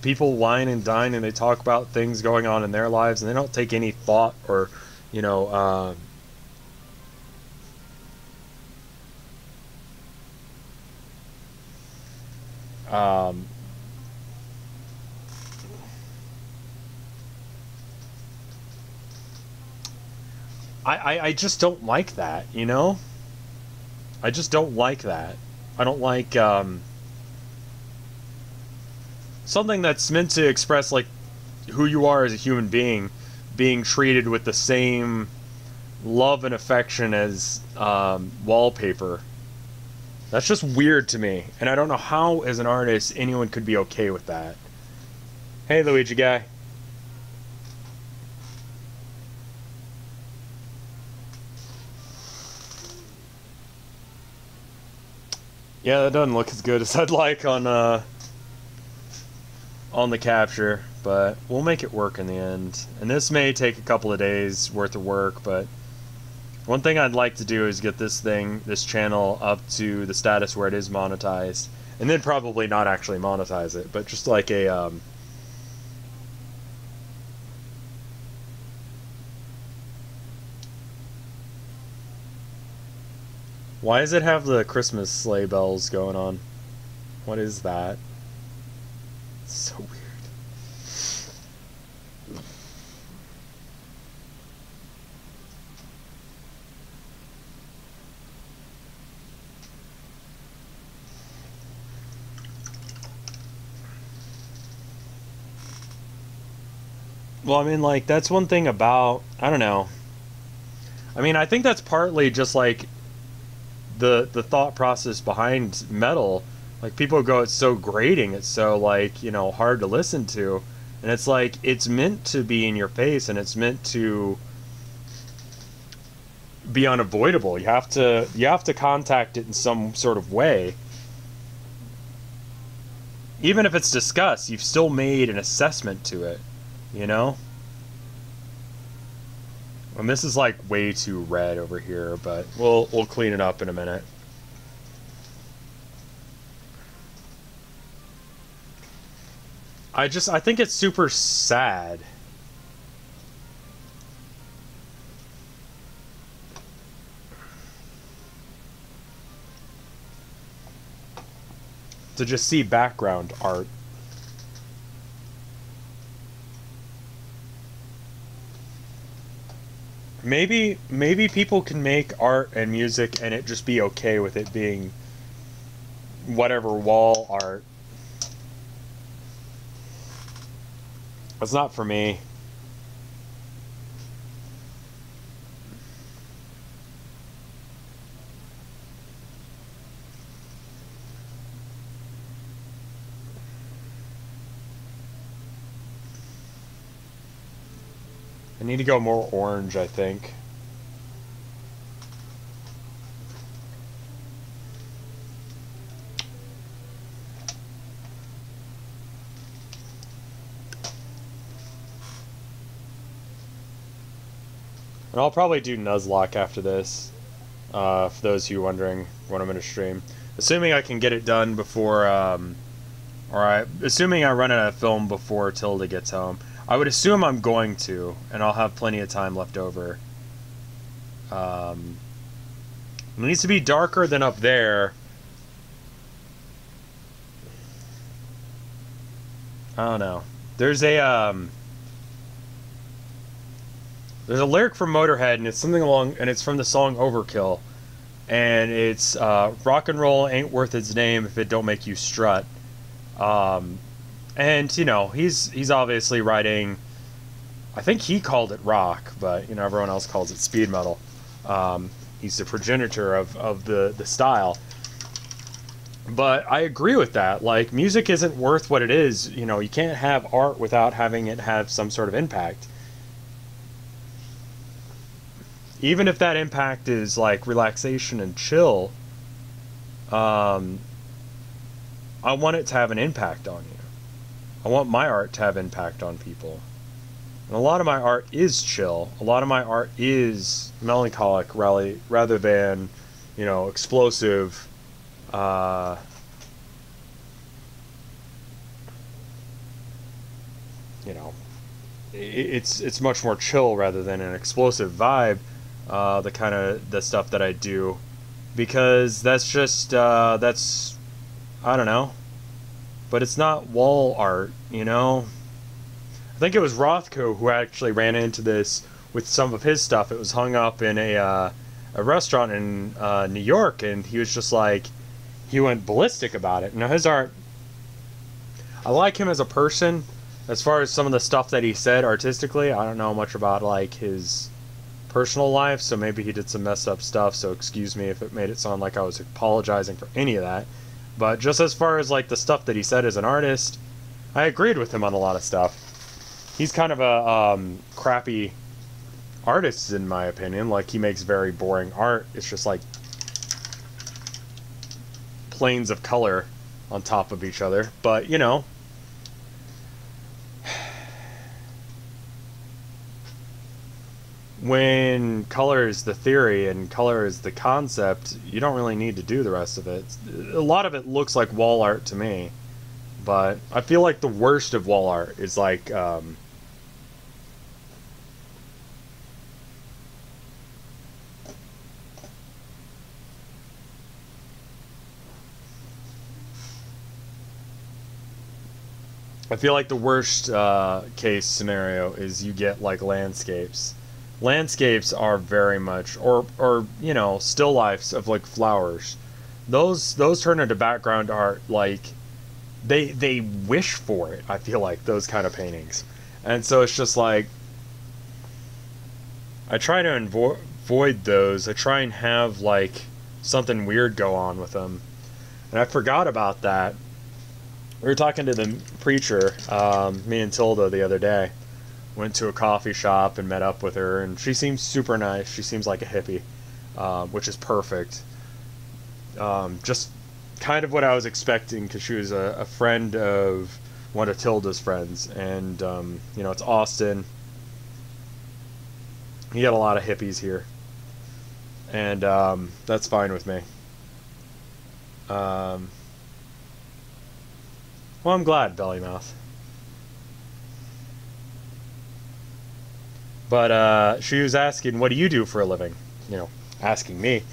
People wine and dine and they talk about things going on in their lives and they don't take any thought or, you know, I just don't like that, you know? I just don't like that. I don't like, something that's meant to express, like, who you are as a human being, being treated with the same love and affection as, wallpaper. That's just weird to me. And I don't know how, as an artist, anyone could be okay with that. Hey, Luigi guy. Yeah, that doesn't look as good as I'd like on the capture, but we'll make it work in the end. And this may take a couple of days worth of work, but one thing I'd like to do is get this channel up to the status where it is monetized, and then probably not actually monetize it, but just like a why does it have the Christmas sleigh bells going on? What is that? It's so weird. Well, I mean, like, that's one thing about, I don't know. I mean, I think that's partly just like the thought process behind metal. Like, people go, it's so grating, it's so, like, you know, hard to listen to. And it's like, it's meant to be in your face, and it's meant to be unavoidable. You have to contact it in some sort of way. Even if it's discussed, you've still made an assessment to it, you know? And this is like way too red over here, but we'll clean it up in a minute. I think it's super sad. To just see background art. Maybe people can make art and music and it just be okay with it being whatever wall art. It's not for me. I need to go more orange, I think. And I'll probably do Nuzlocke after this, for those of you wondering when I'm going to stream. Assuming I can get it done before, assuming I run out of film before Tilda gets home. I would assume I'm going to, and I'll have plenty of time left over. It needs to be darker than up there. I don't know. There's a lyric from Motorhead, and it's something along, and it's from the song Overkill, and it's rock and roll ain't worth its name if it don't make you strut. And you know, he's obviously writing. I think he called it rock, but you know, everyone else calls it speed metal. He's the progenitor of the style. But I agree with that. Like, music isn't worth what it is. You know, you can't have art without having it have some sort of impact. Even if that impact is like relaxation and chill, I want it to have an impact on you. I want my art to have impact on people. And a lot of my art is chill. A lot of my art is melancholic, rather than, you know, explosive. You know, it's much more chill rather than an explosive vibe. The kind of the stuff that I do, because that's just that's, I don't know, but it's not wall art, you know. I think it was Rothko who actually ran into this with some of his stuff. It was hung up in a restaurant in New York, and he was just like, he went ballistic about it. Now his art, I like him as a person. As far as some of the stuff that he said artistically, I don't know much about like his personal life, so maybe he did some messed up stuff, so excuse me if it made it sound like I was apologizing for any of that. But just as far as like the stuff that he said as an artist, I agreed with him on a lot of stuff. He's kind of a crappy artist in my opinion. Like, he makes very boring art. It's just like planes of color on top of each other. But you know, when color is the theory and color is the concept, you don't really need to do the rest of it. A lot of it looks like wall art to me, but I feel like the worst of wall art is like I feel like the worst case scenario is you get like landscapes. Landscapes are very much, or you know, still lifes of like flowers. Those turn into background art like they wish for it. I feel like those kind of paintings, and so it's just like I try to avoid those. I try and have like something weird go on with them, and I forgot about that. We were talking to the preacher, me and Tilda, the other day. Went to a coffee shop and met up with her, and she seems super nice. She seems like a hippie, which is perfect. Just kind of what I was expecting, because she was a friend of one of Tilda's friends, and you know, it's Austin. You get a lot of hippies here, and that's fine with me. Well, I'm glad, Bellymouth. But she was asking, "What do you do for a living?" You know, asking me,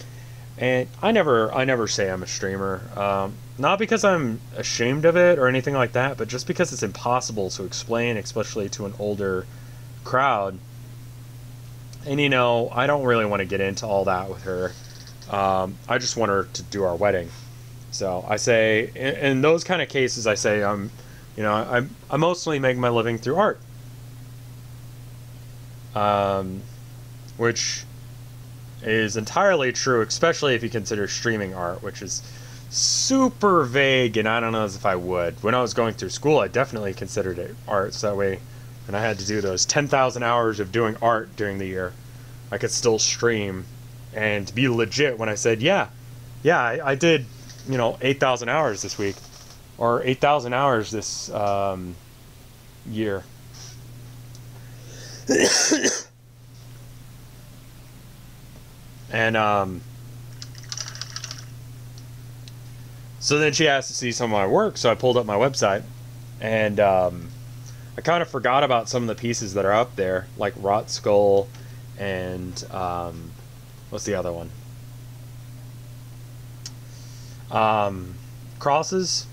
and I never say I'm a streamer. Not because I'm ashamed of it or anything like that, but just because it's impossible to explain, especially to an older crowd. And you know, I don't really want to get into all that with her. I just want her to do our wedding. So I say, in those kind of cases, I say you know, I mostly make my living through art, which is entirely true, especially if you consider streaming art, which is super vague, and I don't know if I would. When I was going through school, I definitely considered it art, so that way, when I had to do those 10,000 hours of doing art during the year, I could still stream and be legit when I said, yeah, I did, you know, 8,000 hours this week, or 8,000 hours this year. And so then she asked to see some of my work, so I pulled up my website, and I kind of forgot about some of the pieces that are up there, like Rot Skull, and what's the other one? Crosses.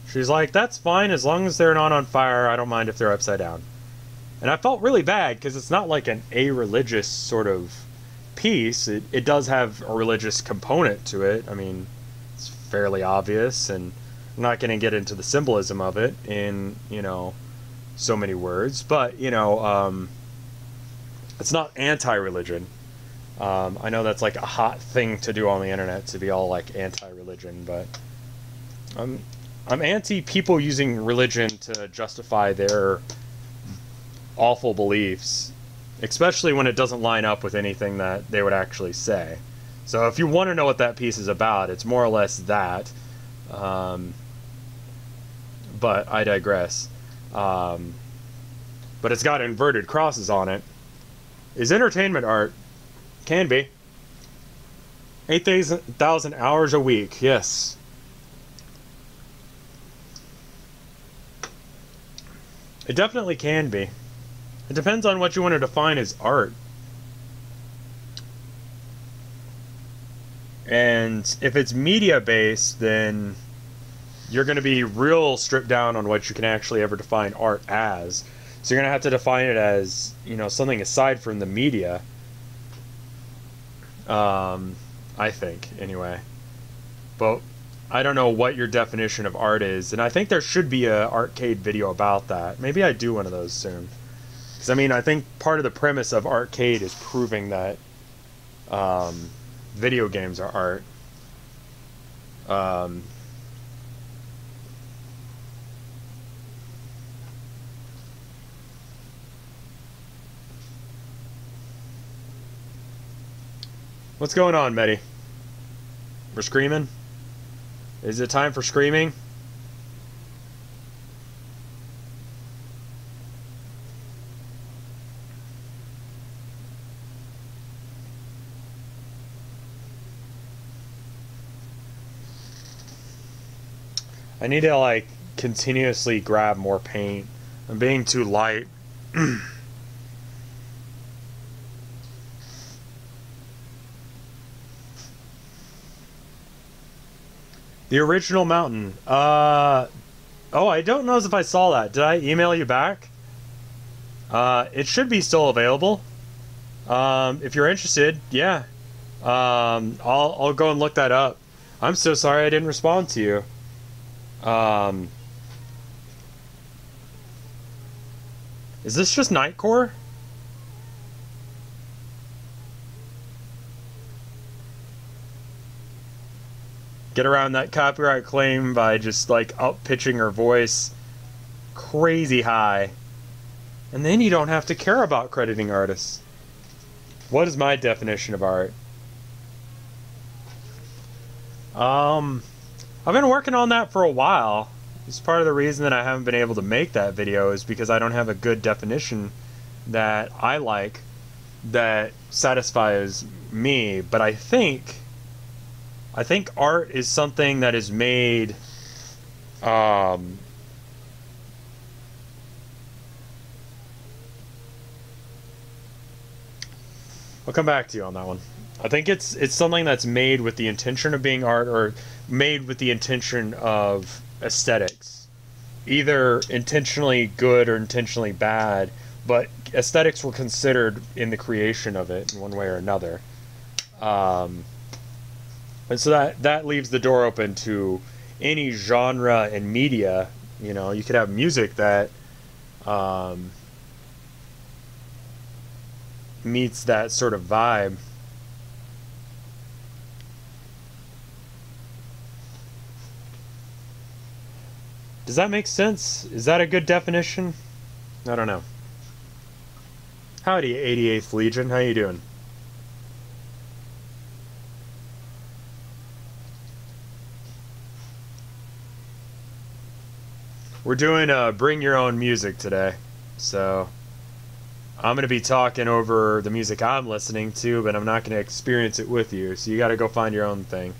She's like, that's fine as long as they're not on fire. I don't mind if they're upside down. And I felt really bad, because it's not like an a-religious sort of piece. It does have a religious component to it. I mean, it's fairly obvious, and I'm not going to get into the symbolism of it in, you know, so many words. But, you know, it's not anti-religion. I know that's like a hot thing to do on the internet, to be all like anti-religion, but I'm anti people using religion to justify their awful beliefs, especially when it doesn't line up with anything that they would actually say. So if you want to know what that piece is about, it's more or less that. But I digress. But it's got inverted crosses on it. Is entertainment art? Can be. 8,000 hours a week, yes. It definitely can be. It depends on what you want to define as art. And if it's media based, then you're going to be real stripped down on what you can actually ever define art as. So you're going to have to define it as, you know, something aside from the media. I think, anyway. But I don't know what your definition of art is, and I think there should be a Artcade video about that. Maybe I do one of those soon. Because, I mean, I think part of the premise of Artcade is proving that video games are art. What's going on, Betty? We're screaming? Is it time for screaming? I need to, like, continuously grab more paint. I'm being too light. The original mountain. Oh, I don't know if I saw that. Did I email you back? It should be still available. If you're interested, yeah. I'll go and look that up. I'm so sorry I didn't respond to you. Is this just Nightcore? Get around that copyright claim by just like up pitching her voice crazy high. And then you don't have to care about crediting artists. What is my definition of art? I've been working on that for a while. It's part of the reason that I haven't been able to make that video is because I don't have a good definition that I like that satisfies me. But I think art is something that is made I'll come back to you on that one. I think it's something that's made with the intention of being art or made with the intention of aesthetics. Either intentionally good or intentionally bad, but aesthetics were considered in the creation of it in one way or another. And so that leaves the door open to any genre and media. You know, you could have music that meets that sort of vibe. Does that make sense? Is that a good definition? I don't know. Howdy, 88th Legion. How you doing? We're doing bring your own music today. So I'm going to be talking over the music I'm listening to, but I'm not going to experience it with you. So you got to go find your own thing.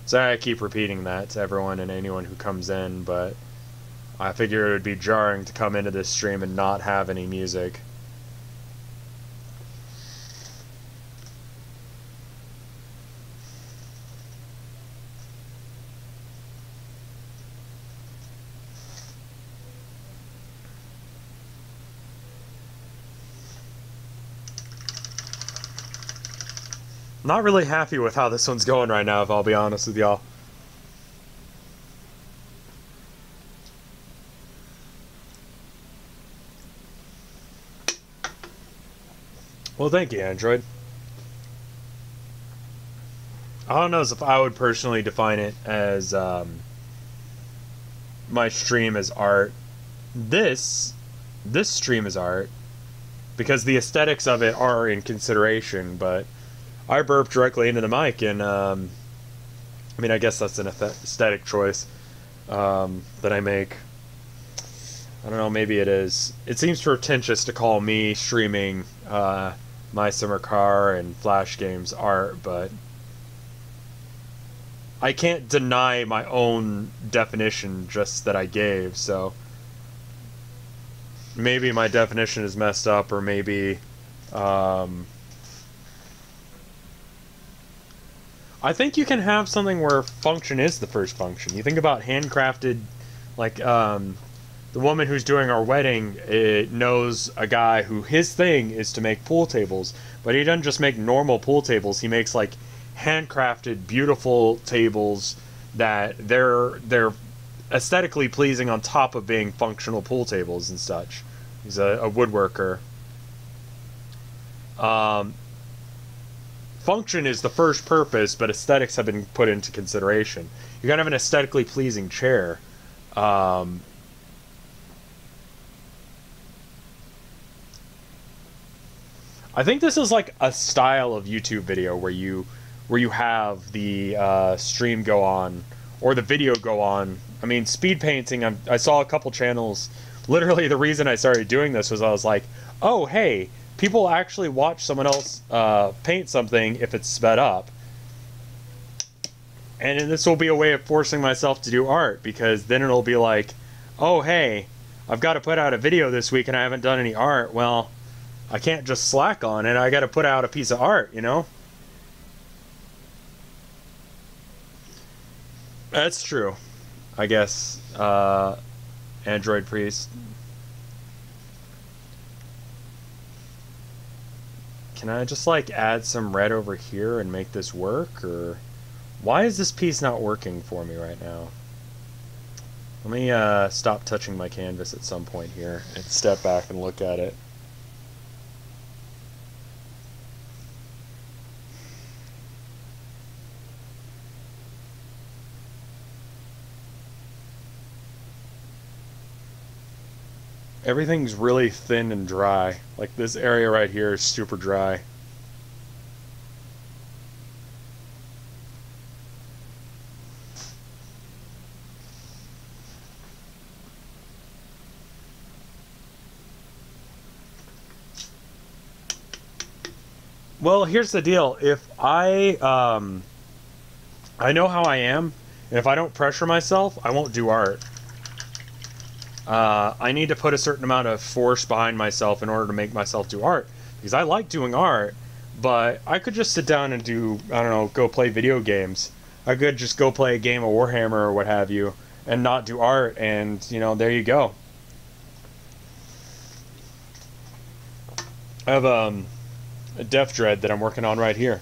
Sorry I keep repeating that to everyone and anyone who comes in, but I figure it would be jarring to come into this stream and not have any music. Not really happy with how this one's going right now, if I'll be honest with y'all. Well, thank you, Android. I don't know if I would personally define it as my stream as art. This stream is art because the aesthetics of it are in consideration, but I burped directly into the mic, and I mean, I guess that's an aesthetic choice that I make. I don't know, maybe it is. It seems pretentious to call me streaming My Summer Car and Flash games art, but I can't deny my own definition just that I gave, so maybe my definition is messed up, or maybe I think you can have something where function is the first function. You think about handcrafted, like the woman who's doing our wedding, it knows a guy who his thing is to make pool tables, but he doesn't just make normal pool tables. He makes like handcrafted, beautiful tables that they're aesthetically pleasing on top of being functional pool tables and such. He's a woodworker. Function is the first purpose, but aesthetics have been put into consideration. You gotta have an aesthetically pleasing chair. I think this is like a style of YouTube video where you have the stream go on or the video go on. I mean, speed painting. I saw a couple channels. Literally, the reason I started doing this was I was like, oh hey, people actually watch someone else paint something if it's sped up. And this will be a way of forcing myself to do art, because then it'll be like, oh hey, I've got to put out a video this week and I haven't done any art. Well, I can't just slack on it. I got to put out a piece of art, you know? That's true. I guess, Android Priest. Can I just, like, add some red over here and make this work, or... Why is this piece not working for me right now? Let me, stop touching my canvas at some point here and step back and look at it. Everything's really thin and dry. Like, this area right here is super dry. Well, here's the deal. If I know how I am, and if I don't pressure myself, I won't do art. I need to put a certain amount of force behind myself in order to make myself do art. Because I like doing art, but I could just sit down and do, I don't know, go play video games. I could just go play a game of Warhammer or what have you, and not do art, and, you know, there you go. I have, a Death Dread that I'm working on right here.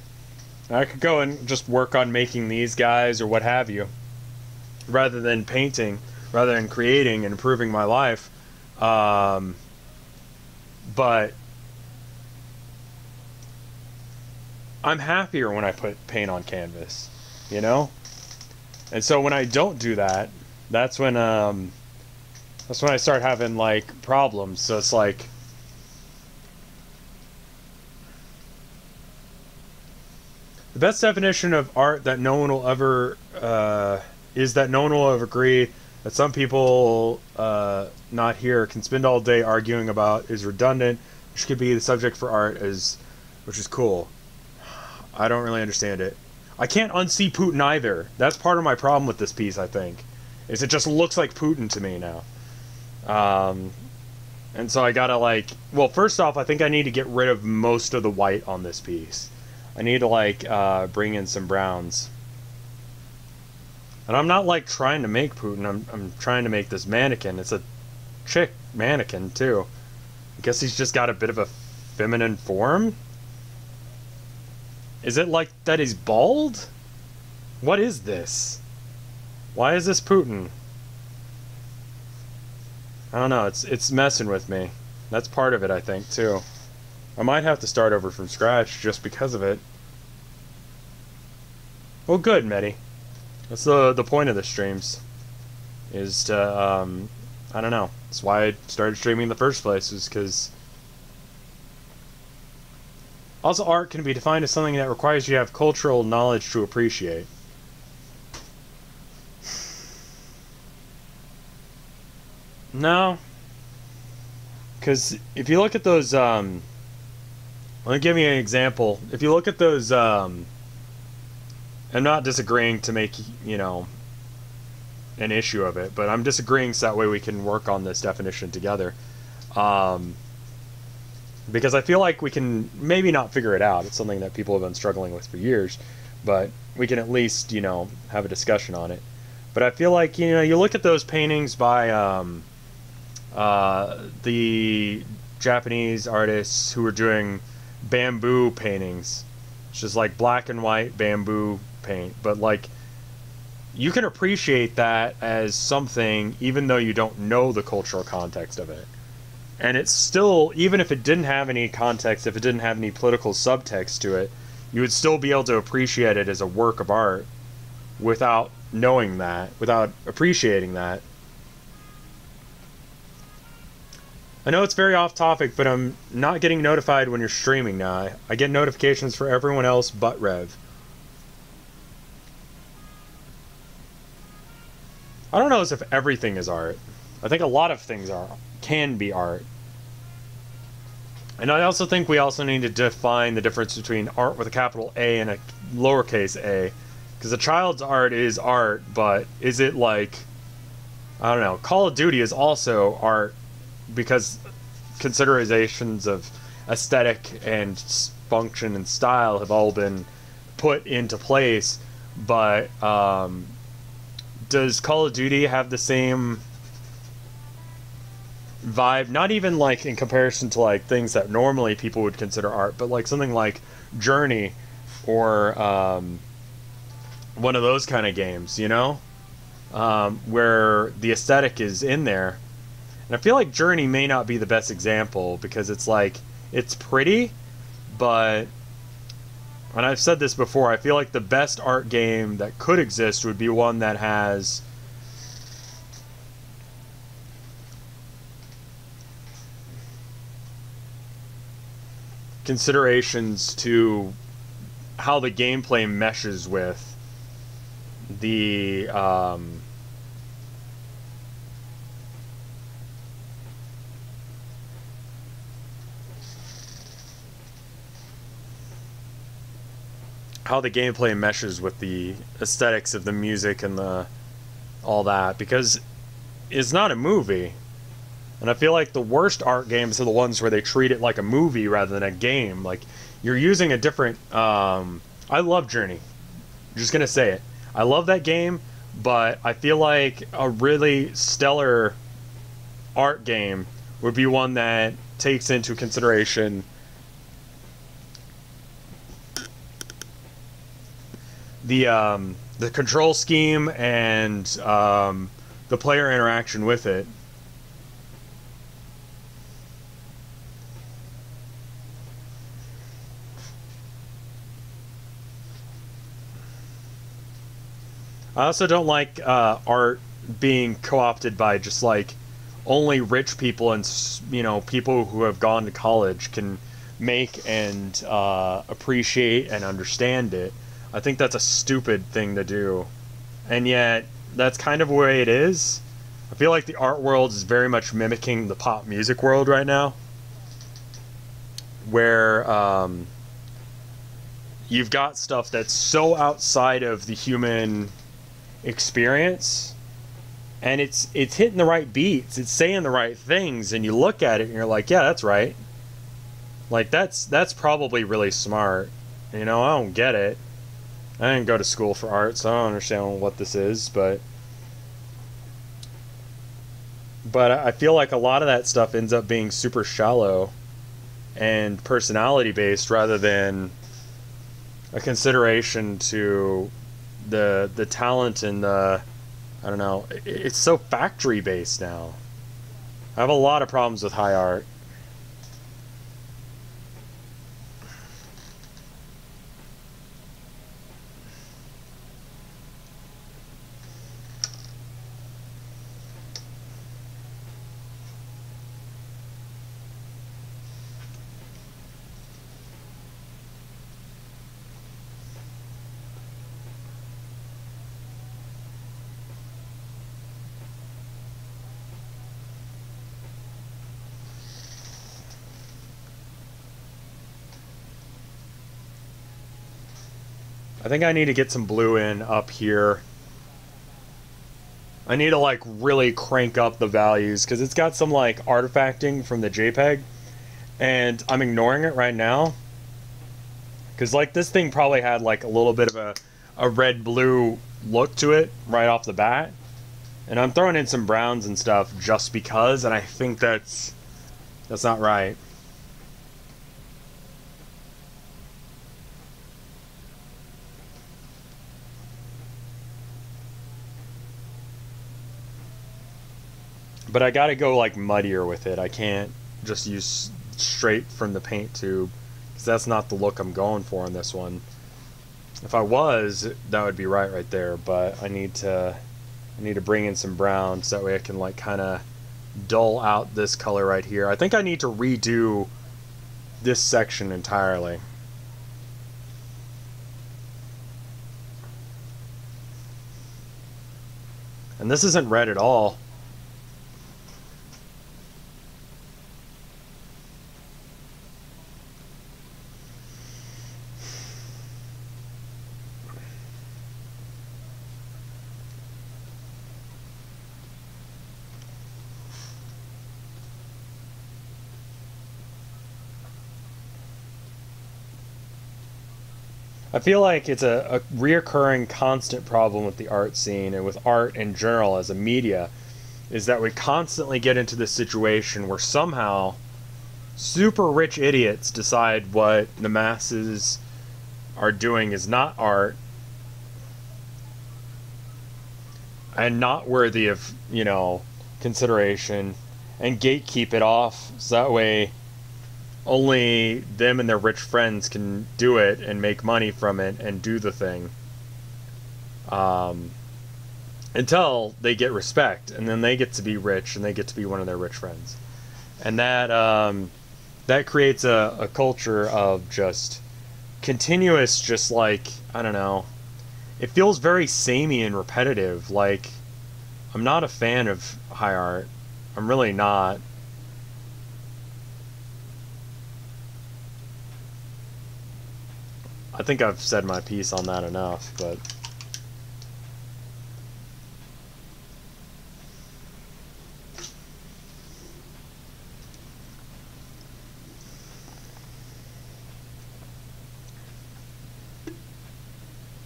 I could go and just work on making these guys or what have you, rather than painting, rather than creating and improving my life. But I'm happier when I put paint on canvas, you know? And so when I don't do that, that's when I start having, like, problems. So it's like, the best definition of art that no one will ever, is that no one will ever agree that some people, not here, can spend all day arguing about is redundant, which could be the subject for art, which is cool. I don't really understand it. I can't unsee Putin either. That's part of my problem with this piece, I think. Is it just looks like Putin to me now. And so I gotta, like... Well, first off, I think I need to get rid of most of the white on this piece. I need to, like, bring in some browns. And I'm not, like, trying to make Putin. I'm trying to make this mannequin. It's a chick mannequin, too. I guess he's just got a bit of a feminine form? Is it like that he's bald? What is this? Why is this Putin? I don't know. It's messing with me. That's part of it, I think, too. I might have to start over from scratch just because of it. Well, good, Medi. That's the point of the streams. Is to, I don't know. That's why I started streaming in the first place, is because... Also, art can be defined as something that requires you to have cultural knowledge to appreciate. No. Because if you look at those, let me give you an example. If you look at those, I'm not disagreeing to make, you know, an issue of it, but I'm disagreeing so that way we can work on this definition together. Because I feel like we can maybe not figure it out. It's something that people have been struggling with for years, but we can at least, you know, have a discussion on it. But I feel like, you know, you look at those paintings by the Japanese artists who were doing bamboo paintings. It's just like black and white bamboo paint, but like you can appreciate that as something even though you don't know the cultural context of it. And it's still, even if it didn't have any context, if it didn't have any political subtext to it, you would still be able to appreciate it as a work of art without knowing that, without appreciating that. I know it's very off topic, but I'm not getting notified when you're streaming now. I get notifications for everyone else but Rev. I don't know as if everything is art. I think a lot of things can be art. And I also think we also need to define the difference between art with a capital A and a lowercase a. Because a child's art is art, but is it like... I don't know. Call of Duty is also art because considerations of aesthetic and function and style have all been put into place, but does Call of Duty have the same vibe? Not even like in comparison to like things that normally people would consider art, but like something like Journey or one of those kind of games, you know, where the aesthetic is in there. And I feel like Journey may not be the best example because it's like it's pretty, but, and I've said this before, I feel like the best art game that could exist would be one that has considerations to how the gameplay meshes with the how the gameplay meshes with the aesthetics of the music and the all that, because it's not a movie. And I feel like the worst art games are the ones where they treat it like a movie rather than a game. Like, you're using a different I love Journey. I'm just gonna say it. I love that game, but I feel like a really stellar art game would be one that takes into consideration the control scheme and the player interaction with it. I also don't like art being co-opted by just like only rich people and, you know, people who have gone to college can make and appreciate and understand it. I think that's a stupid thing to do, and yet that's kind of the way it is. I feel like the art world is very much mimicking the pop music world right now, where you've got stuff that's so outside of the human experience, and it's hitting the right beats, it's saying the right things, and you look at it and you're like, yeah, that's right. Like, that's probably really smart. You know, I don't get it. I didn't go to school for art, so I don't understand what this is, but I feel like a lot of that stuff ends up being super shallow and personality based rather than a consideration to the talent and the, I don't know, it's so factory based now. I have a lot of problems with high art. I think I need to get some blue in up here. I need to like really crank up the values because it's got some like artifacting from the JPEG, and I'm ignoring it right now because like this thing probably had like a little bit of a red-blue look to it right off the bat, and I'm throwing in some browns and stuff just because, and I think that's not right. But I gotta go like muddier with it. I can't just use straight from the paint tube because that's not the look I'm going for on this one. If I was, that would be right there. But I need to bring in some brown so that way I can like kind of dull out this color right here. I think I need to redo this section entirely. And this isn't red at all. I feel like it's a reoccurring constant problem with the art scene and with art in general as a media, is that we constantly get into this situation where somehow super rich idiots decide what the masses are doing is not art and not worthy of, you know, consideration, and gatekeep it off so that way only them and their rich friends can do it and make money from it and do the thing. Until they get respect, and then they get to be rich and they get to be one of their rich friends. And that creates a culture of just continuous, just like, I don't know, it feels very samey and repetitive. Like, I'm not a fan of high art. I'm really not. I think I've said my piece on that enough, but...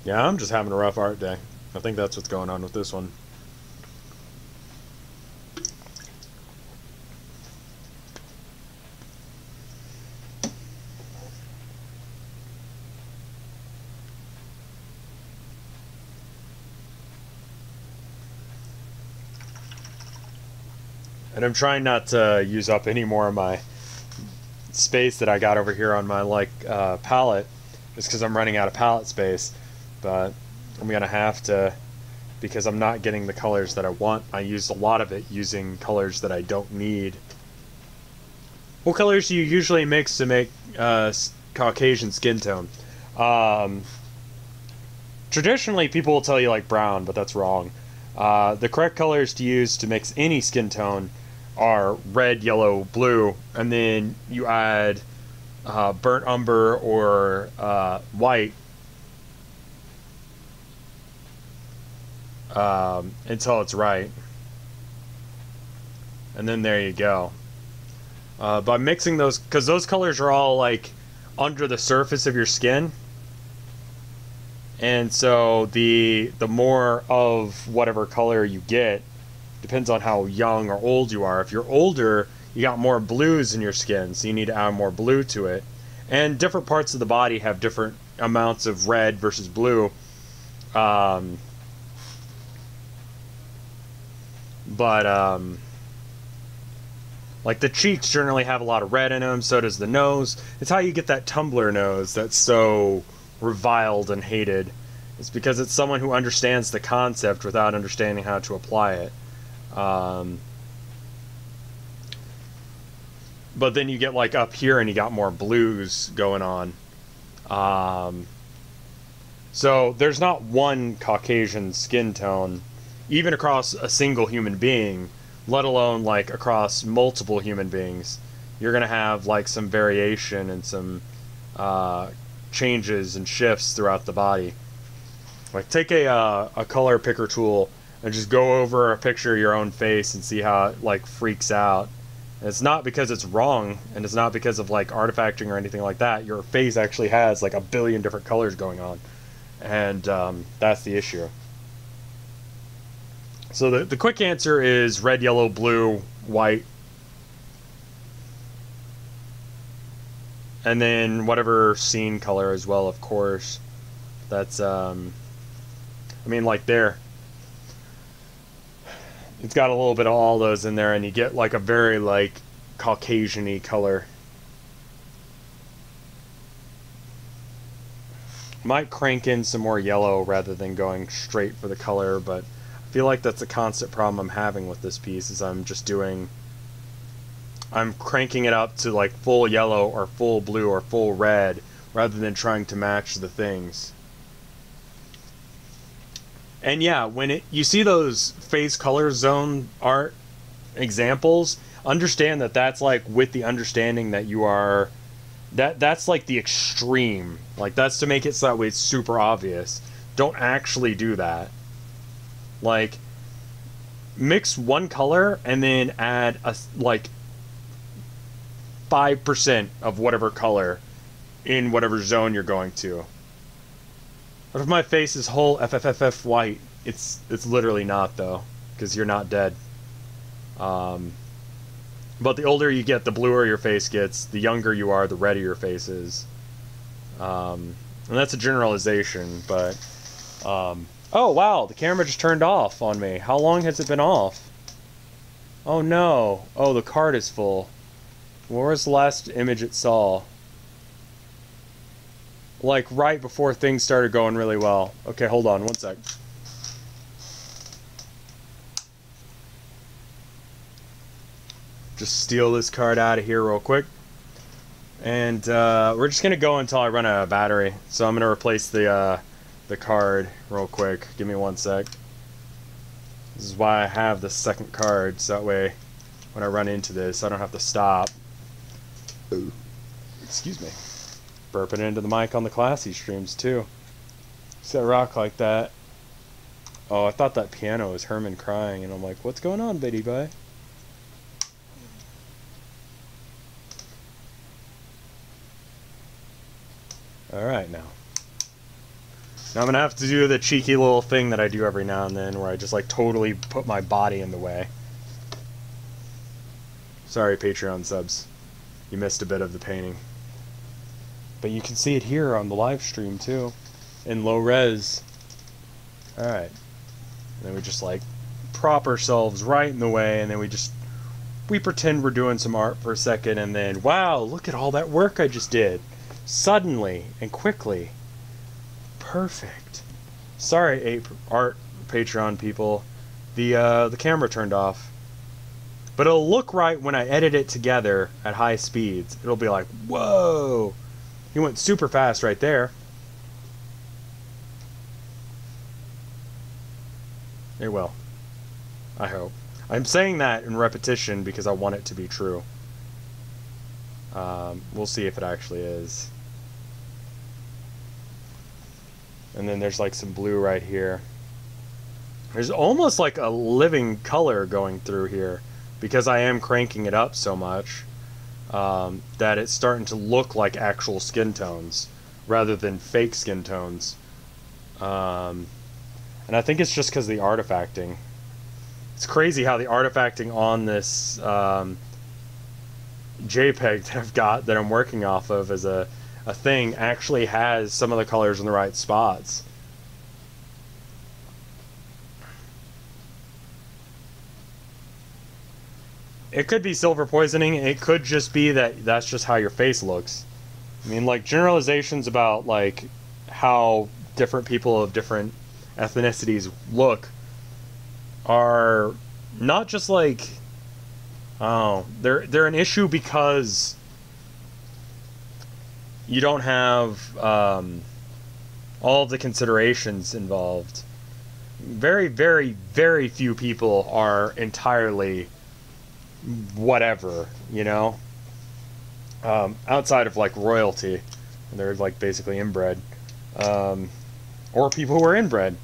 yeah, I'm just having a rough art day. I think that's what's going on with this one. And I'm trying not to use up any more of my space that I got over here on my palette, just because I'm running out of palette space. But I'm gonna have to, because I'm not getting the colors that I want. I used a lot of it using colors that I don't need. What colors do you usually mix to make Caucasian skin tone? Traditionally, people will tell you like brown, but that's wrong. The correct colors to use to mix any skin tone are red, yellow, blue, and then you add burnt umber or white until it's right. And then there you go. By mixing those, because those colors are all like under the surface of your skin, and so the more of whatever color you get depends on how young or old you are. If you're older, you got more blues in your skin, so you need to add more blue to it. And different parts of the body have different amounts of red versus blue. Like the cheeks generally have a lot of red in them, so does the nose. It's how you get that Tumblr nose that's so reviled and hated. It's because it's someone who understands the concept without understanding how to apply it. But then you get like up here and you got more blues going on. So there's not one Caucasian skin tone, even across a single human being, let alone like across multiple human beings. You're gonna have like some variation and some changes and shifts throughout the body. Like take a color picker tool and just go over a picture of your own face and see how it like freaks out. And it's not because it's wrong, and it's not because of like artifacting or anything like that. Your face actually has like a billion different colors going on, and that's the issue. So the quick answer is red, yellow, blue, white, and then whatever scene color as well, of course. That's I mean, like there, it's got a little bit of all those in there, and you get like a very like Caucasian-y color. Might crank in some more yellow rather than going straight for the color, but I feel like that's a constant problem I'm having with this piece, is I'm cranking it up to like full yellow or full blue or full red rather than trying to match the things. And yeah, when you see those phase color zone art examples, understand that that's like with the understanding that you are, that's like the extreme. Like that's to make it so that way it's super obvious. Don't actually do that. Like mix one color and then add a like 5% of whatever color in whatever zone you're going to. What if my face is whole FFFF white? It's literally not, though, because you're not dead. But the older you get, the bluer your face gets. The younger you are, the redder your face is. And that's a generalization, but... oh, wow, the camera just turned off on me. How long has it been off? Oh, no. Oh, the card is full. Where was the last image it saw? Like, right before things started going really well. Okay, hold on, one sec. Just steal this card out of here real quick. And we're just going to go until I run out of battery. So I'm going to replace the card real quick. Give me one sec. This is why I have the second card, so that way when I run into this, I don't have to stop. Ooh. Excuse me. Burping into the mic on the classy streams, too. See that rock like that. Oh, I thought that piano was Herman crying, and I'm like, what's going on, baby boy? Alright, now. Now I'm going to have to do the cheeky little thing that I do every now and then, where I just, like, totally put my body in the way. Sorry, Patreon subs. You missed a bit of the painting. But you can see it here on the live stream, too. In low res. Alright. And then we just, like, prop ourselves right in the way, and then we pretend we're doing some art for a second, and then, wow, look at all that work I just did. Suddenly and quickly. Perfect. Sorry, art Patreon people. The camera turned off. But it'll look right when I edit it together at high speeds. It'll be like, whoa! He went super fast right there. It will. I hope. I'm saying that in repetition because I want it to be true. We'll see if it actually is. And then there's like some blue right here. There's almost like a living color going through here because I am cranking it up so much that it's starting to look like actual skin tones rather than fake skin tones. And I think it's just because of the artifacting. It's crazy how the artifacting on this JPEG that I've got that I'm working off of as a thing actually has some of the colors in the right spots. It could be silver poisoning. It could just be that that's just how your face looks. I mean, like, generalizations about, like, how different people of different ethnicities look are not just, like, oh, they're an issue because you don't have all of the considerations involved. Very, very, very few people are entirely whatever, you know? Outside of, like, royalty. They're, like, basically inbred. Or people who are inbred.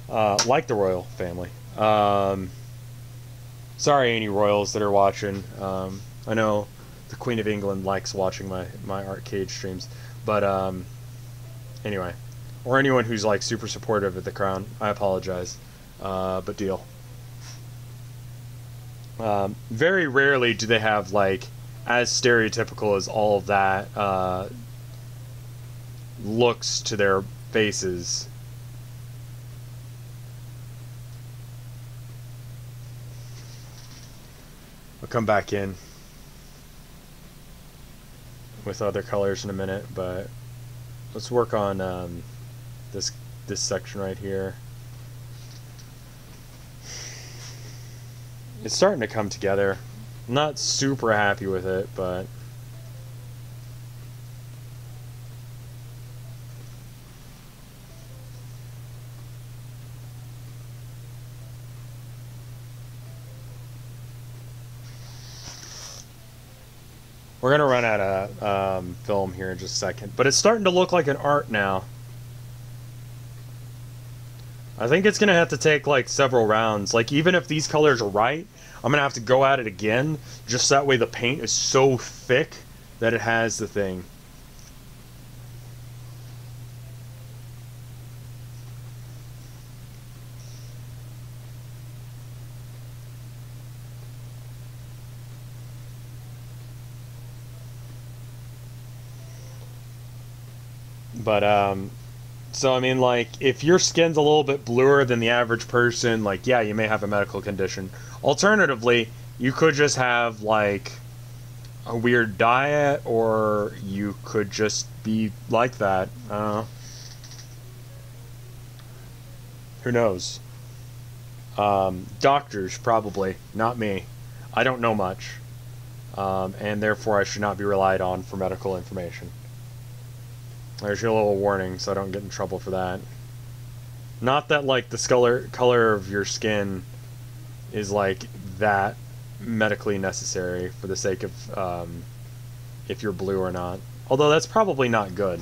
Like the royal family. Sorry, any royals that are watching. I know the Queen of England likes watching my Artcade streams. But, anyway. Or anyone who's, like, super supportive of the crown. I apologize. But deal. Very rarely do they have, like, as stereotypical as all of that looks to their faces. I'll come back in with other colors in a minute, but let's work on this section right here. It's starting to come together. I'm not super happy with it, but we're gonna run out of film here in just a second. But it's starting to look like an art now. I think it's gonna have to take like several rounds. Like, even if these colors are right, I'm gonna have to go at it again, just that way the paint is so thick that it has the thing. But so I mean, like, if your skin's a little bit bluer than the average person, like, yeah, you may have a medical condition. Alternatively, you could just have like a weird diet, or you could just be like that. I don't know. Who knows? Doctors, probably, not me. I don't know much. And therefore I should not be relied on for medical information. There's your little warning, so I don't get in trouble for that. Not that, like, the color of your skin is, like, that medically necessary for the sake of, if you're blue or not. Although that's probably not good.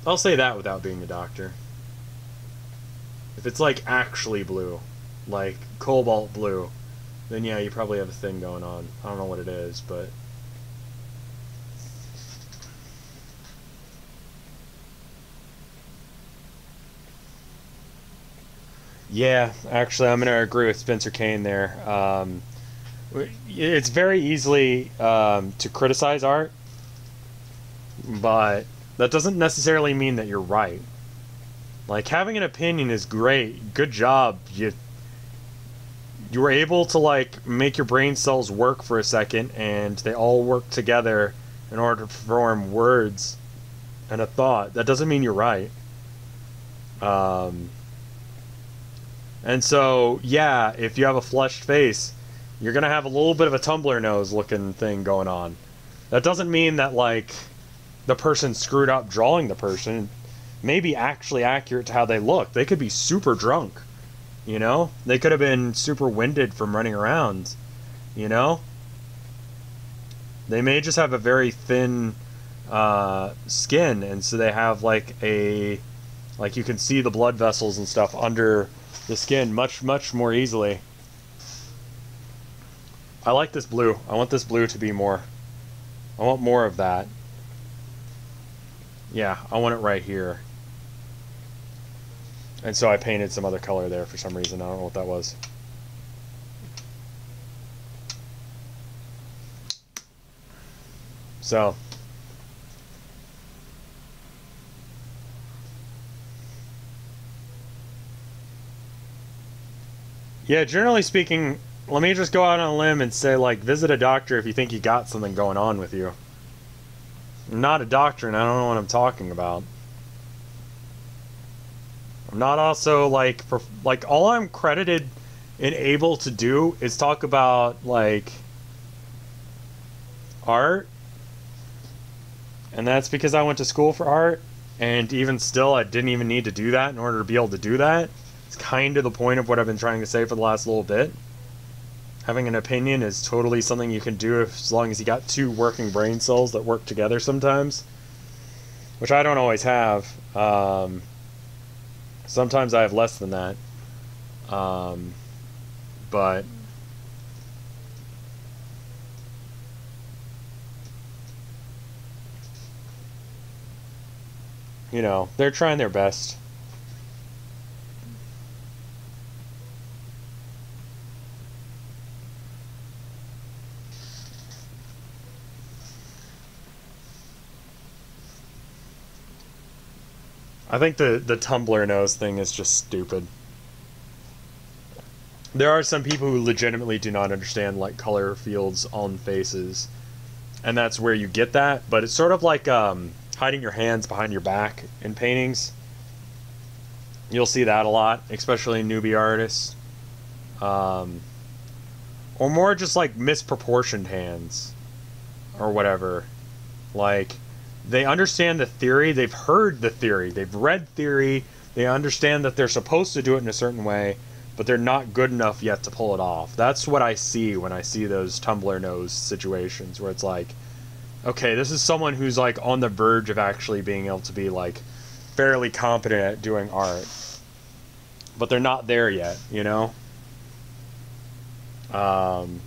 I'll say that without being a doctor. If it's, like, actually blue, like cobalt blue, then yeah, you probably have a thing going on. I don't know what it is, but... Yeah, actually, I'm going to agree with Spencer Kane there. It's very easily to criticize art, but that doesn't necessarily mean that you're right. Like, having an opinion is great. Good job. You were able to, like, make your brain cells work for a second, and they all work together in order to form words and a thought. That doesn't mean you're right. And so, yeah, if you have a flushed face, you're going to have a little bit of a tumbler nose looking thing going on. That doesn't mean that, like, the person screwed up drawing the person. May be actually accurate to how they look. They could be super drunk, you know? They could have been super winded from running around, you know? They may just have a very thin skin, and so they have, like, like, you can see the blood vessels and stuff under the skin much more easily. I like this blue. I want this blue to be more. I want more of that. Yeah, I want it right here. And so I painted some other color there for some reason. I don't know what that was. So yeah, generally speaking, let me just go out on a limb and say, like, visit a doctor if you think you got something going on with you. I'm not a doctor, and I don't know what I'm talking about. I'm not also, like, all I'm credited and able to do is talk about, like, art. And that's because I went to school for art, and even still, I didn't even need to do that in order to be able to do that. It's kind of the point of what I've been trying to say for the last little bit. Having an opinion is totally something you can do as long as you got two working brain cells that work together sometimes. Which I don't always have. Sometimes I have less than that. But... you know, they're trying their best. I think the tumbler nose thing is just stupid. There are some people who legitimately do not understand, like, color fields on faces, and that's where you get that. But it's sort of like hiding your hands behind your back in paintings. You'll see that a lot, especially in newbie artists, or more just like misproportioned hands or whatever. Like, they understand the theory, they've heard the theory, they've read theory, they understand that they're supposed to do it in a certain way, but they're not good enough yet to pull it off. That's what I see when I see those tumbler nose situations, where it's like, okay, this is someone who's, like, on the verge of actually being able to be, like, fairly competent at doing art, but they're not there yet, you know? And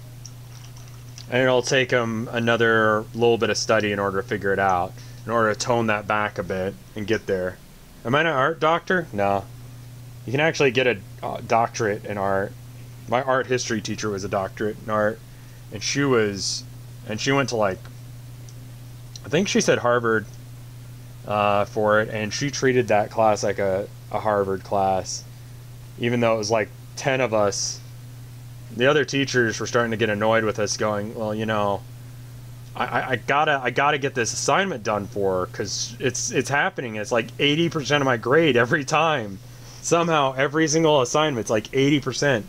it'll take them another little bit of study in order to figure it out, in order to tone that back a bit and get there. Am I an art doctor? No. You can actually get a doctorate in art. My art history teacher was a doctorate in art, and she went to, like, I think she said Harvard, for it, and she treated that class like a Harvard class, even though it was like 10 of us. The other teachers were starting to get annoyed with us, going, well, you know, I gotta get this assignment done for her, because it's happening. It's like 80% of my grade every time. Somehow every single assignment's like 80%.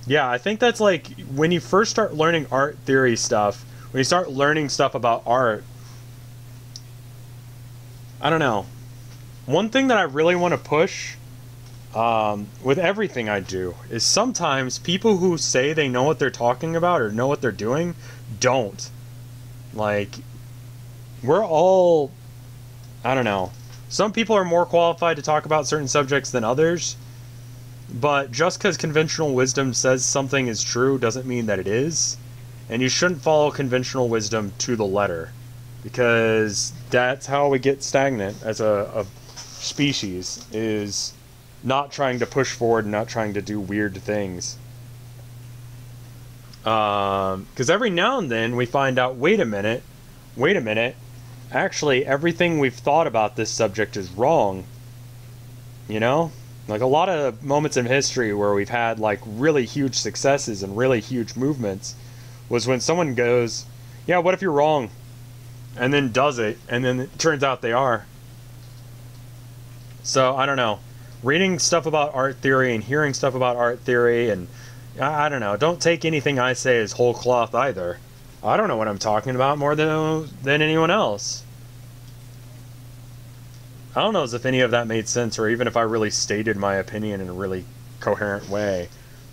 Yeah, I think that's like when you first start learning art theory stuff, when you start learning stuff about art, I don't know. One thing that I really want to push with everything I do is sometimes people who say they know what they're talking about or know what they're doing don't. Like, we're all, I don't know. Some people are more qualified to talk about certain subjects than others, but just because conventional wisdom says something is true doesn't mean that it is. And you shouldn't follow conventional wisdom to the letter, because that's how we get stagnant as a species, is not trying to push forward and not trying to do weird things. Because every now and then we find out, wait a minute, actually everything we've thought about this subject is wrong. You know? Like a lot of moments in history where we've had like really huge successes and really huge movements was when someone goes, yeah, what if you're wrong? And then does it, and then it turns out they are. So, I don't know. Reading stuff about art theory and hearing stuff about art theory, and I don't know. Don't take anything I say as whole cloth either. I don't know what I'm talking about more than anyone else. I don't know as if any of that made sense, or even if I really stated my opinion in a really coherent way.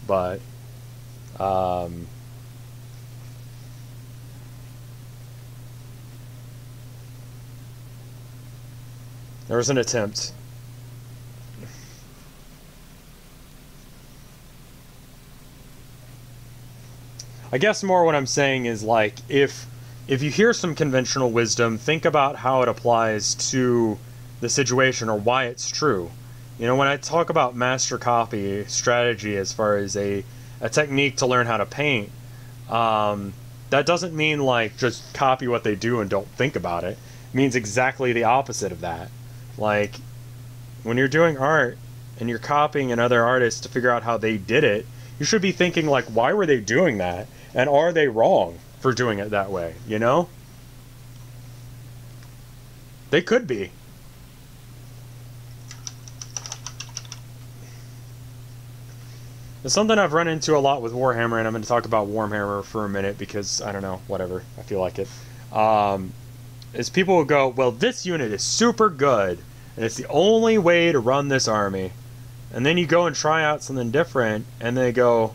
But, there was an attempt. I guess more what I'm saying is, like, if you hear some conventional wisdom, think about how it applies to the situation or why it's true. You know, when I talk about master copy strategy as far as a technique to learn how to paint, that doesn't mean like just copy what they do and don't think about it. It means exactly the opposite of that. Like, when you're doing art and you're copying another artist to figure out how they did it, you should be thinking like, why were they doing that? And are they wrong for doing it that way, you know? They could be. It's something I've run into a lot with Warhammer, and I'm going to talk about Warhammer for a minute because, I don't know, whatever, I feel like it. Is people will go, well, this unit is super good, and it's the only way to run this army. And then you go and try out something different, and they go,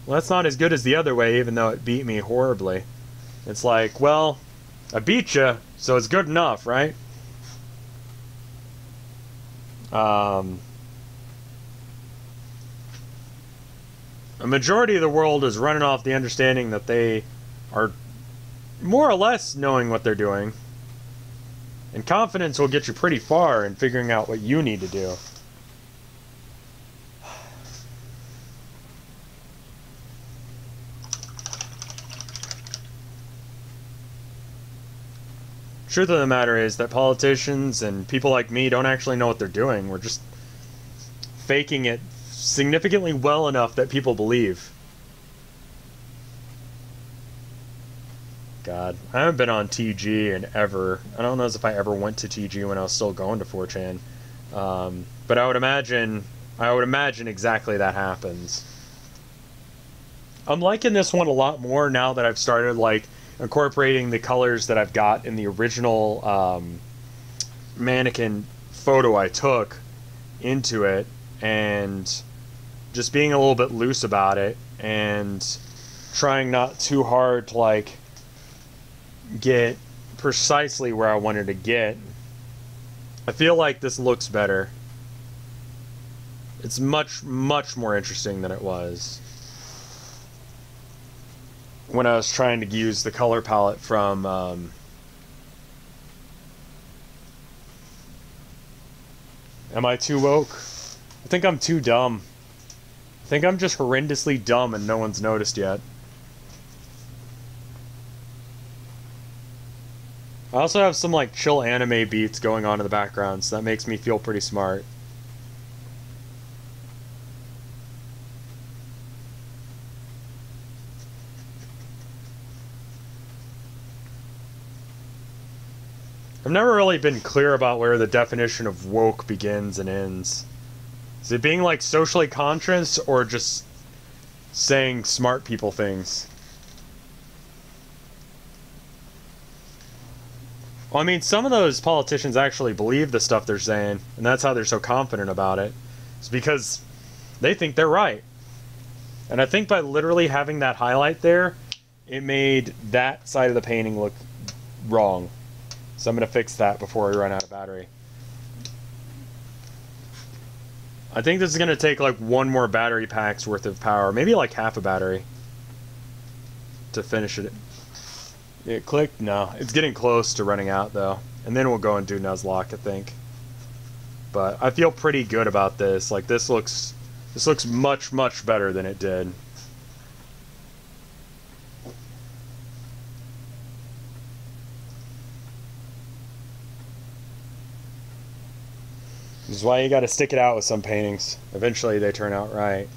well, that's not as good as the other way, even though it beat me horribly. It's like, well, I beat you, so it's good enough, right? A majority of the world is running off the understanding that they are more or less knowing what they're doing. And confidence will get you pretty far in figuring out what you need to do. Truth of the matter is that politicians and people like me don't actually know what they're doing. We're just faking it significantly well enough that people believe. God, I haven't been on TG in ever. I don't know if I ever went to TG when I was still going to 4chan. But I would imagine exactly that happens. I'm liking this one a lot more now that I've started like incorporating the colors that I've got in the original mannequin photo I took into it, and just being a little bit loose about it and trying not too hard to like get precisely where I wanted to get. I feel like this looks better. It's much more interesting than it was when I was trying to use the color palette from am I too woke? I think I'm too dumb. I think I'm just horrendously dumb and no one's noticed yet. I also have some like chill anime beats going on in the background, so that makes me feel pretty smart. I've never really been clear about where the definition of woke begins and ends. Is it being like socially conscious or just saying smart people things? Well, I mean, some of those politicians actually believe the stuff they're saying, and that's how they're so confident about it. It's because they think they're right. And I think by literally having that highlight there, it made that side of the painting look wrong. So I'm going to fix that before we run out of battery. I think this is going to take like one more battery pack's worth of power. Maybe like half a battery to finish it. It clicked? No. It's getting close to running out though. And then we'll go and do Nuzlocke, I think. But I feel pretty good about this. Like this looks much, much better than it did. This is why you gotta stick it out with some paintings. Eventually they turn out right.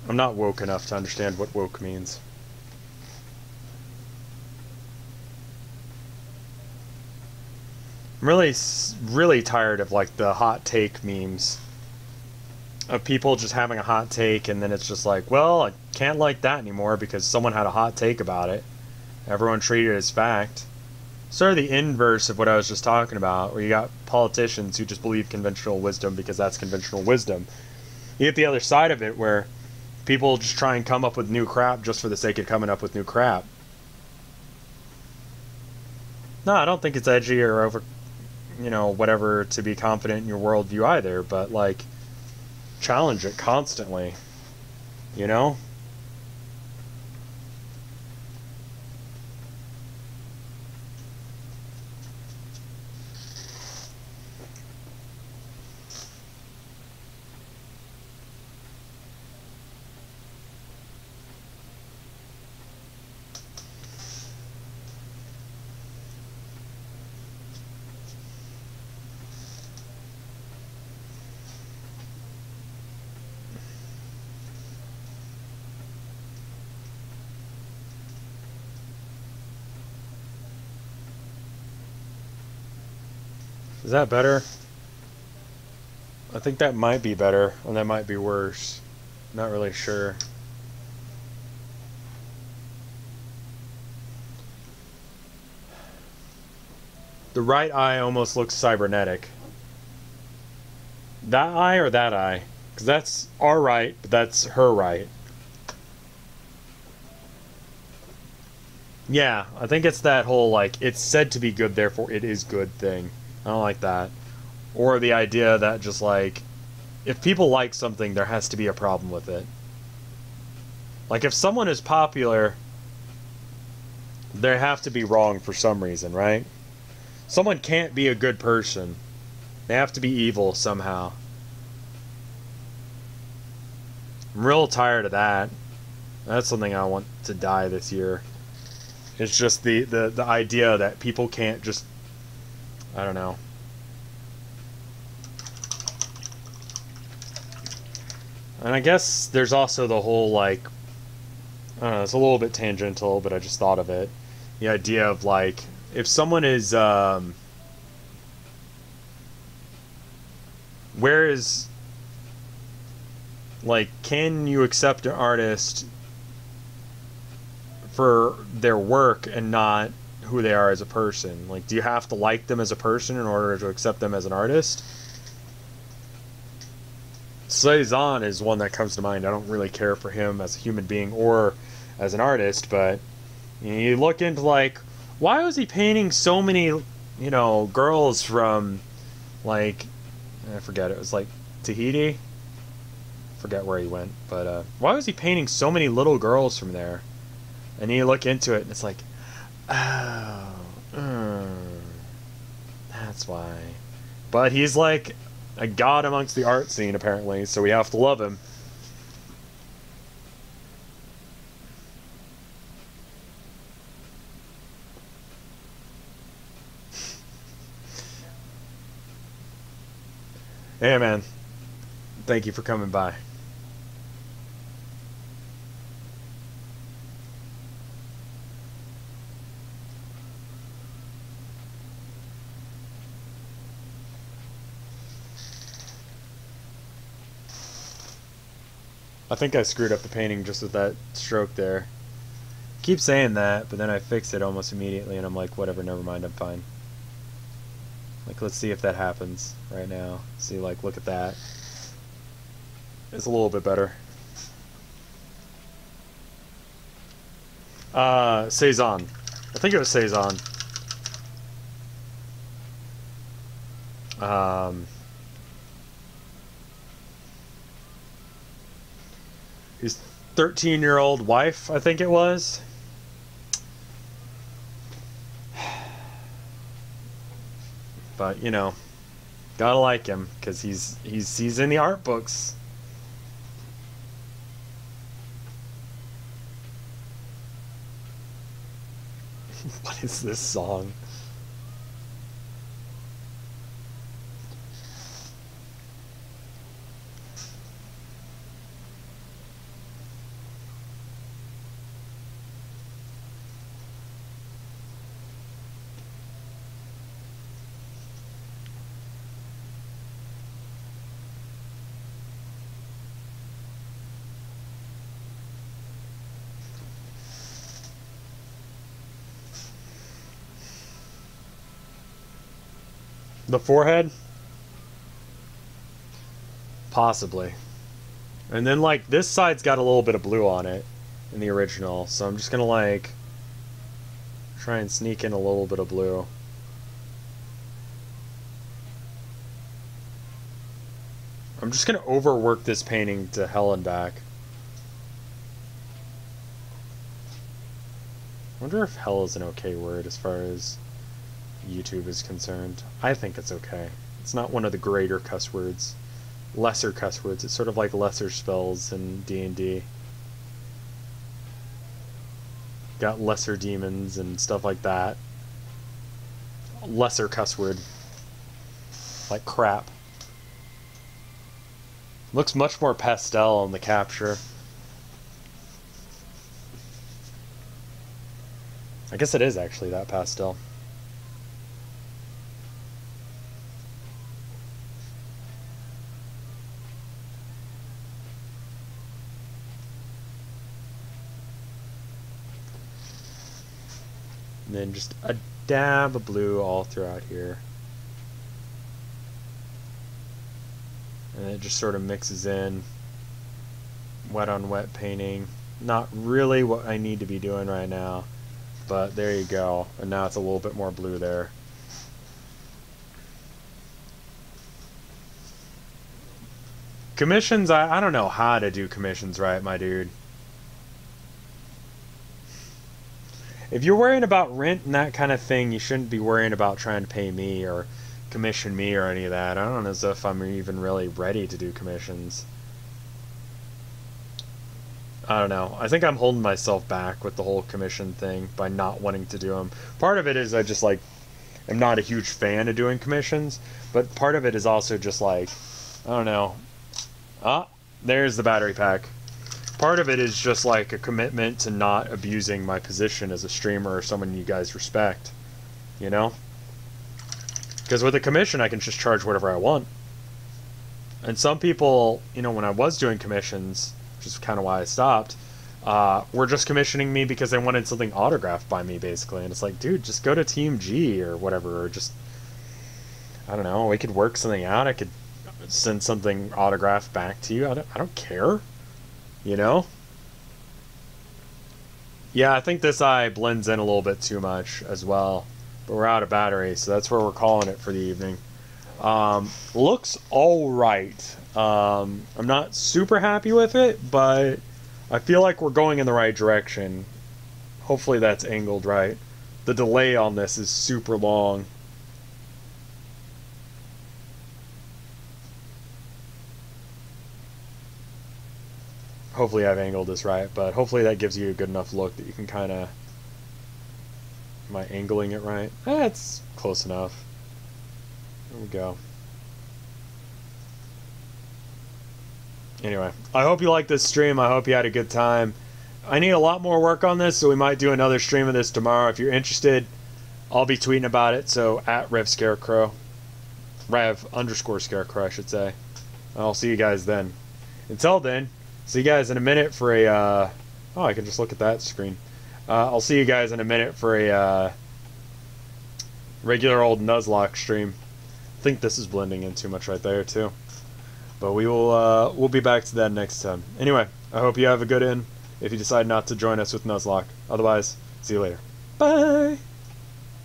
I'm not woke enough to understand what woke means. I'm really tired of like the hot take memes. Of people just having a hot take and then it's just like, well, I can't like that anymore because someone had a hot take about it. Everyone treated it as fact. Sort of the inverse of what I was just talking about, where you got politicians who just believe conventional wisdom because that's conventional wisdom. You get the other side of it where people just try and come up with new crap just for the sake of coming up with new crap. No, I don't think it's edgy or over, you know, whatever to be confident in your worldview either, but like, challenge it constantly, you know? Is that better? I think that might be better, and that might be worse. Not really sure. The right eye almost looks cybernetic. That eye or that eye? Because that's our right, but that's her right. Yeah, I think it's that whole, like, it's said to be good, therefore it is good thing. I don't like that. Or the idea that just, like, if people like something, there has to be a problem with it. Like, if someone is popular, they have to be wrong for some reason, right? Someone can't be a good person. They have to be evil somehow. I'm real tired of that. That's something I want to die this year. It's just the idea that people can't just, I don't know. And I guess there's also the whole, like, I don't know, it's a little bit tangential, but I just thought of it. The idea of, like, if someone is, where is, like, can you accept an artist for their work and not who they are as a person? Like, do you have to like them as a person in order to accept them as an artist? Cezanne is one that comes to mind. I don't really care for him as a human being or as an artist, but you look into, like, why was he painting so many, you know, girls from, like, I forget, it was like Tahiti? Forget where he went, but why was he painting so many little girls from there? And you look into it and it's like, oh, that's why. But he's like a god amongst the art scene, apparently, so we have to love him. Hey, man. Thank you for coming by. I think I screwed up the painting just with that stroke there. Keep saying that, but then I fix it almost immediately, and I'm like, whatever, never mind, I'm fine. Like, let's see if that happens right now. See, like, look at that. It's a little bit better. Cezanne. I think it was Cezanne. His 13-year-old wife, I think it was. But, you know, gotta like him, because he's in the art books. What is this song? The forehead? Possibly. And then, like, this side's got a little bit of blue on it in the original, so I'm just gonna, like, try and sneak in a little bit of blue. I'm just gonna overwork this painting to hell and back. I wonder if hell is an okay word as far as YouTube is concerned. I think it's okay. It's not one of the greater cuss words. Lesser cuss words. It's sort of like lesser spells in D&D. Got lesser demons and stuff like that. Lesser cuss word. Like crap. Looks much more pastel on the capture. I guess it is actually that pastel. And then just a dab of blue all throughout here. And it just sort of mixes in. Wet on wet painting. Not really what I need to be doing right now. But there you go. And now it's a little bit more blue there. Commissions, I don't know how to do commissions right, my dude. If you're worrying about rent and that kind of thing, you shouldn't be worrying about trying to pay me or commission me or any of that. I don't know as if I'm even really ready to do commissions. I don't know. I think I'm holding myself back with the whole commission thing by not wanting to do them. Part of it is I just, like, am not a huge fan of doing commissions, but part of it is also just, like, I don't know. Ah, there's the battery pack. Part of it is just, like, a commitment to not abusing my position as a streamer or someone you guys respect. You know? Because with a commission, I can just charge whatever I want. And some people, you know, when I was doing commissions, which is kind of why I stopped, were just commissioning me because they wanted something autographed by me, basically. And it's like, dude, just go to Team G or whatever, or just, I don't know, we could work something out. I could send something autographed back to you. I don't care, you know? Yeah, I think this eye blends in a little bit too much as well. But we're out of battery, so that's where we're calling it for the evening. Looks alright. I'm not super happy with it, but I feel like we're going in the right direction. Hopefully that's angled right. The delay on this is super long. Hopefully I've angled this right, but hopefully that gives you a good enough look that you can kind of... Am I angling it right? It's close enough. There we go. Anyway, I hope you liked this stream. I hope you had a good time. I need a lot more work on this, so we might do another stream of this tomorrow. If you're interested, I'll be tweeting about it, so at RevScarecrow. Rev_Scarecrow, I should say. I'll see you guys then. Until then, see you guys in a minute for a, oh, I can just look at that screen. I'll see you guys in a minute for a, regular old Nuzlocke stream. I think this is blending in too much right there, too. But we will, we'll be back to that next time. Anyway, I hope you have a good in if you decide not to join us with Nuzlocke. Otherwise, see you later. Bye!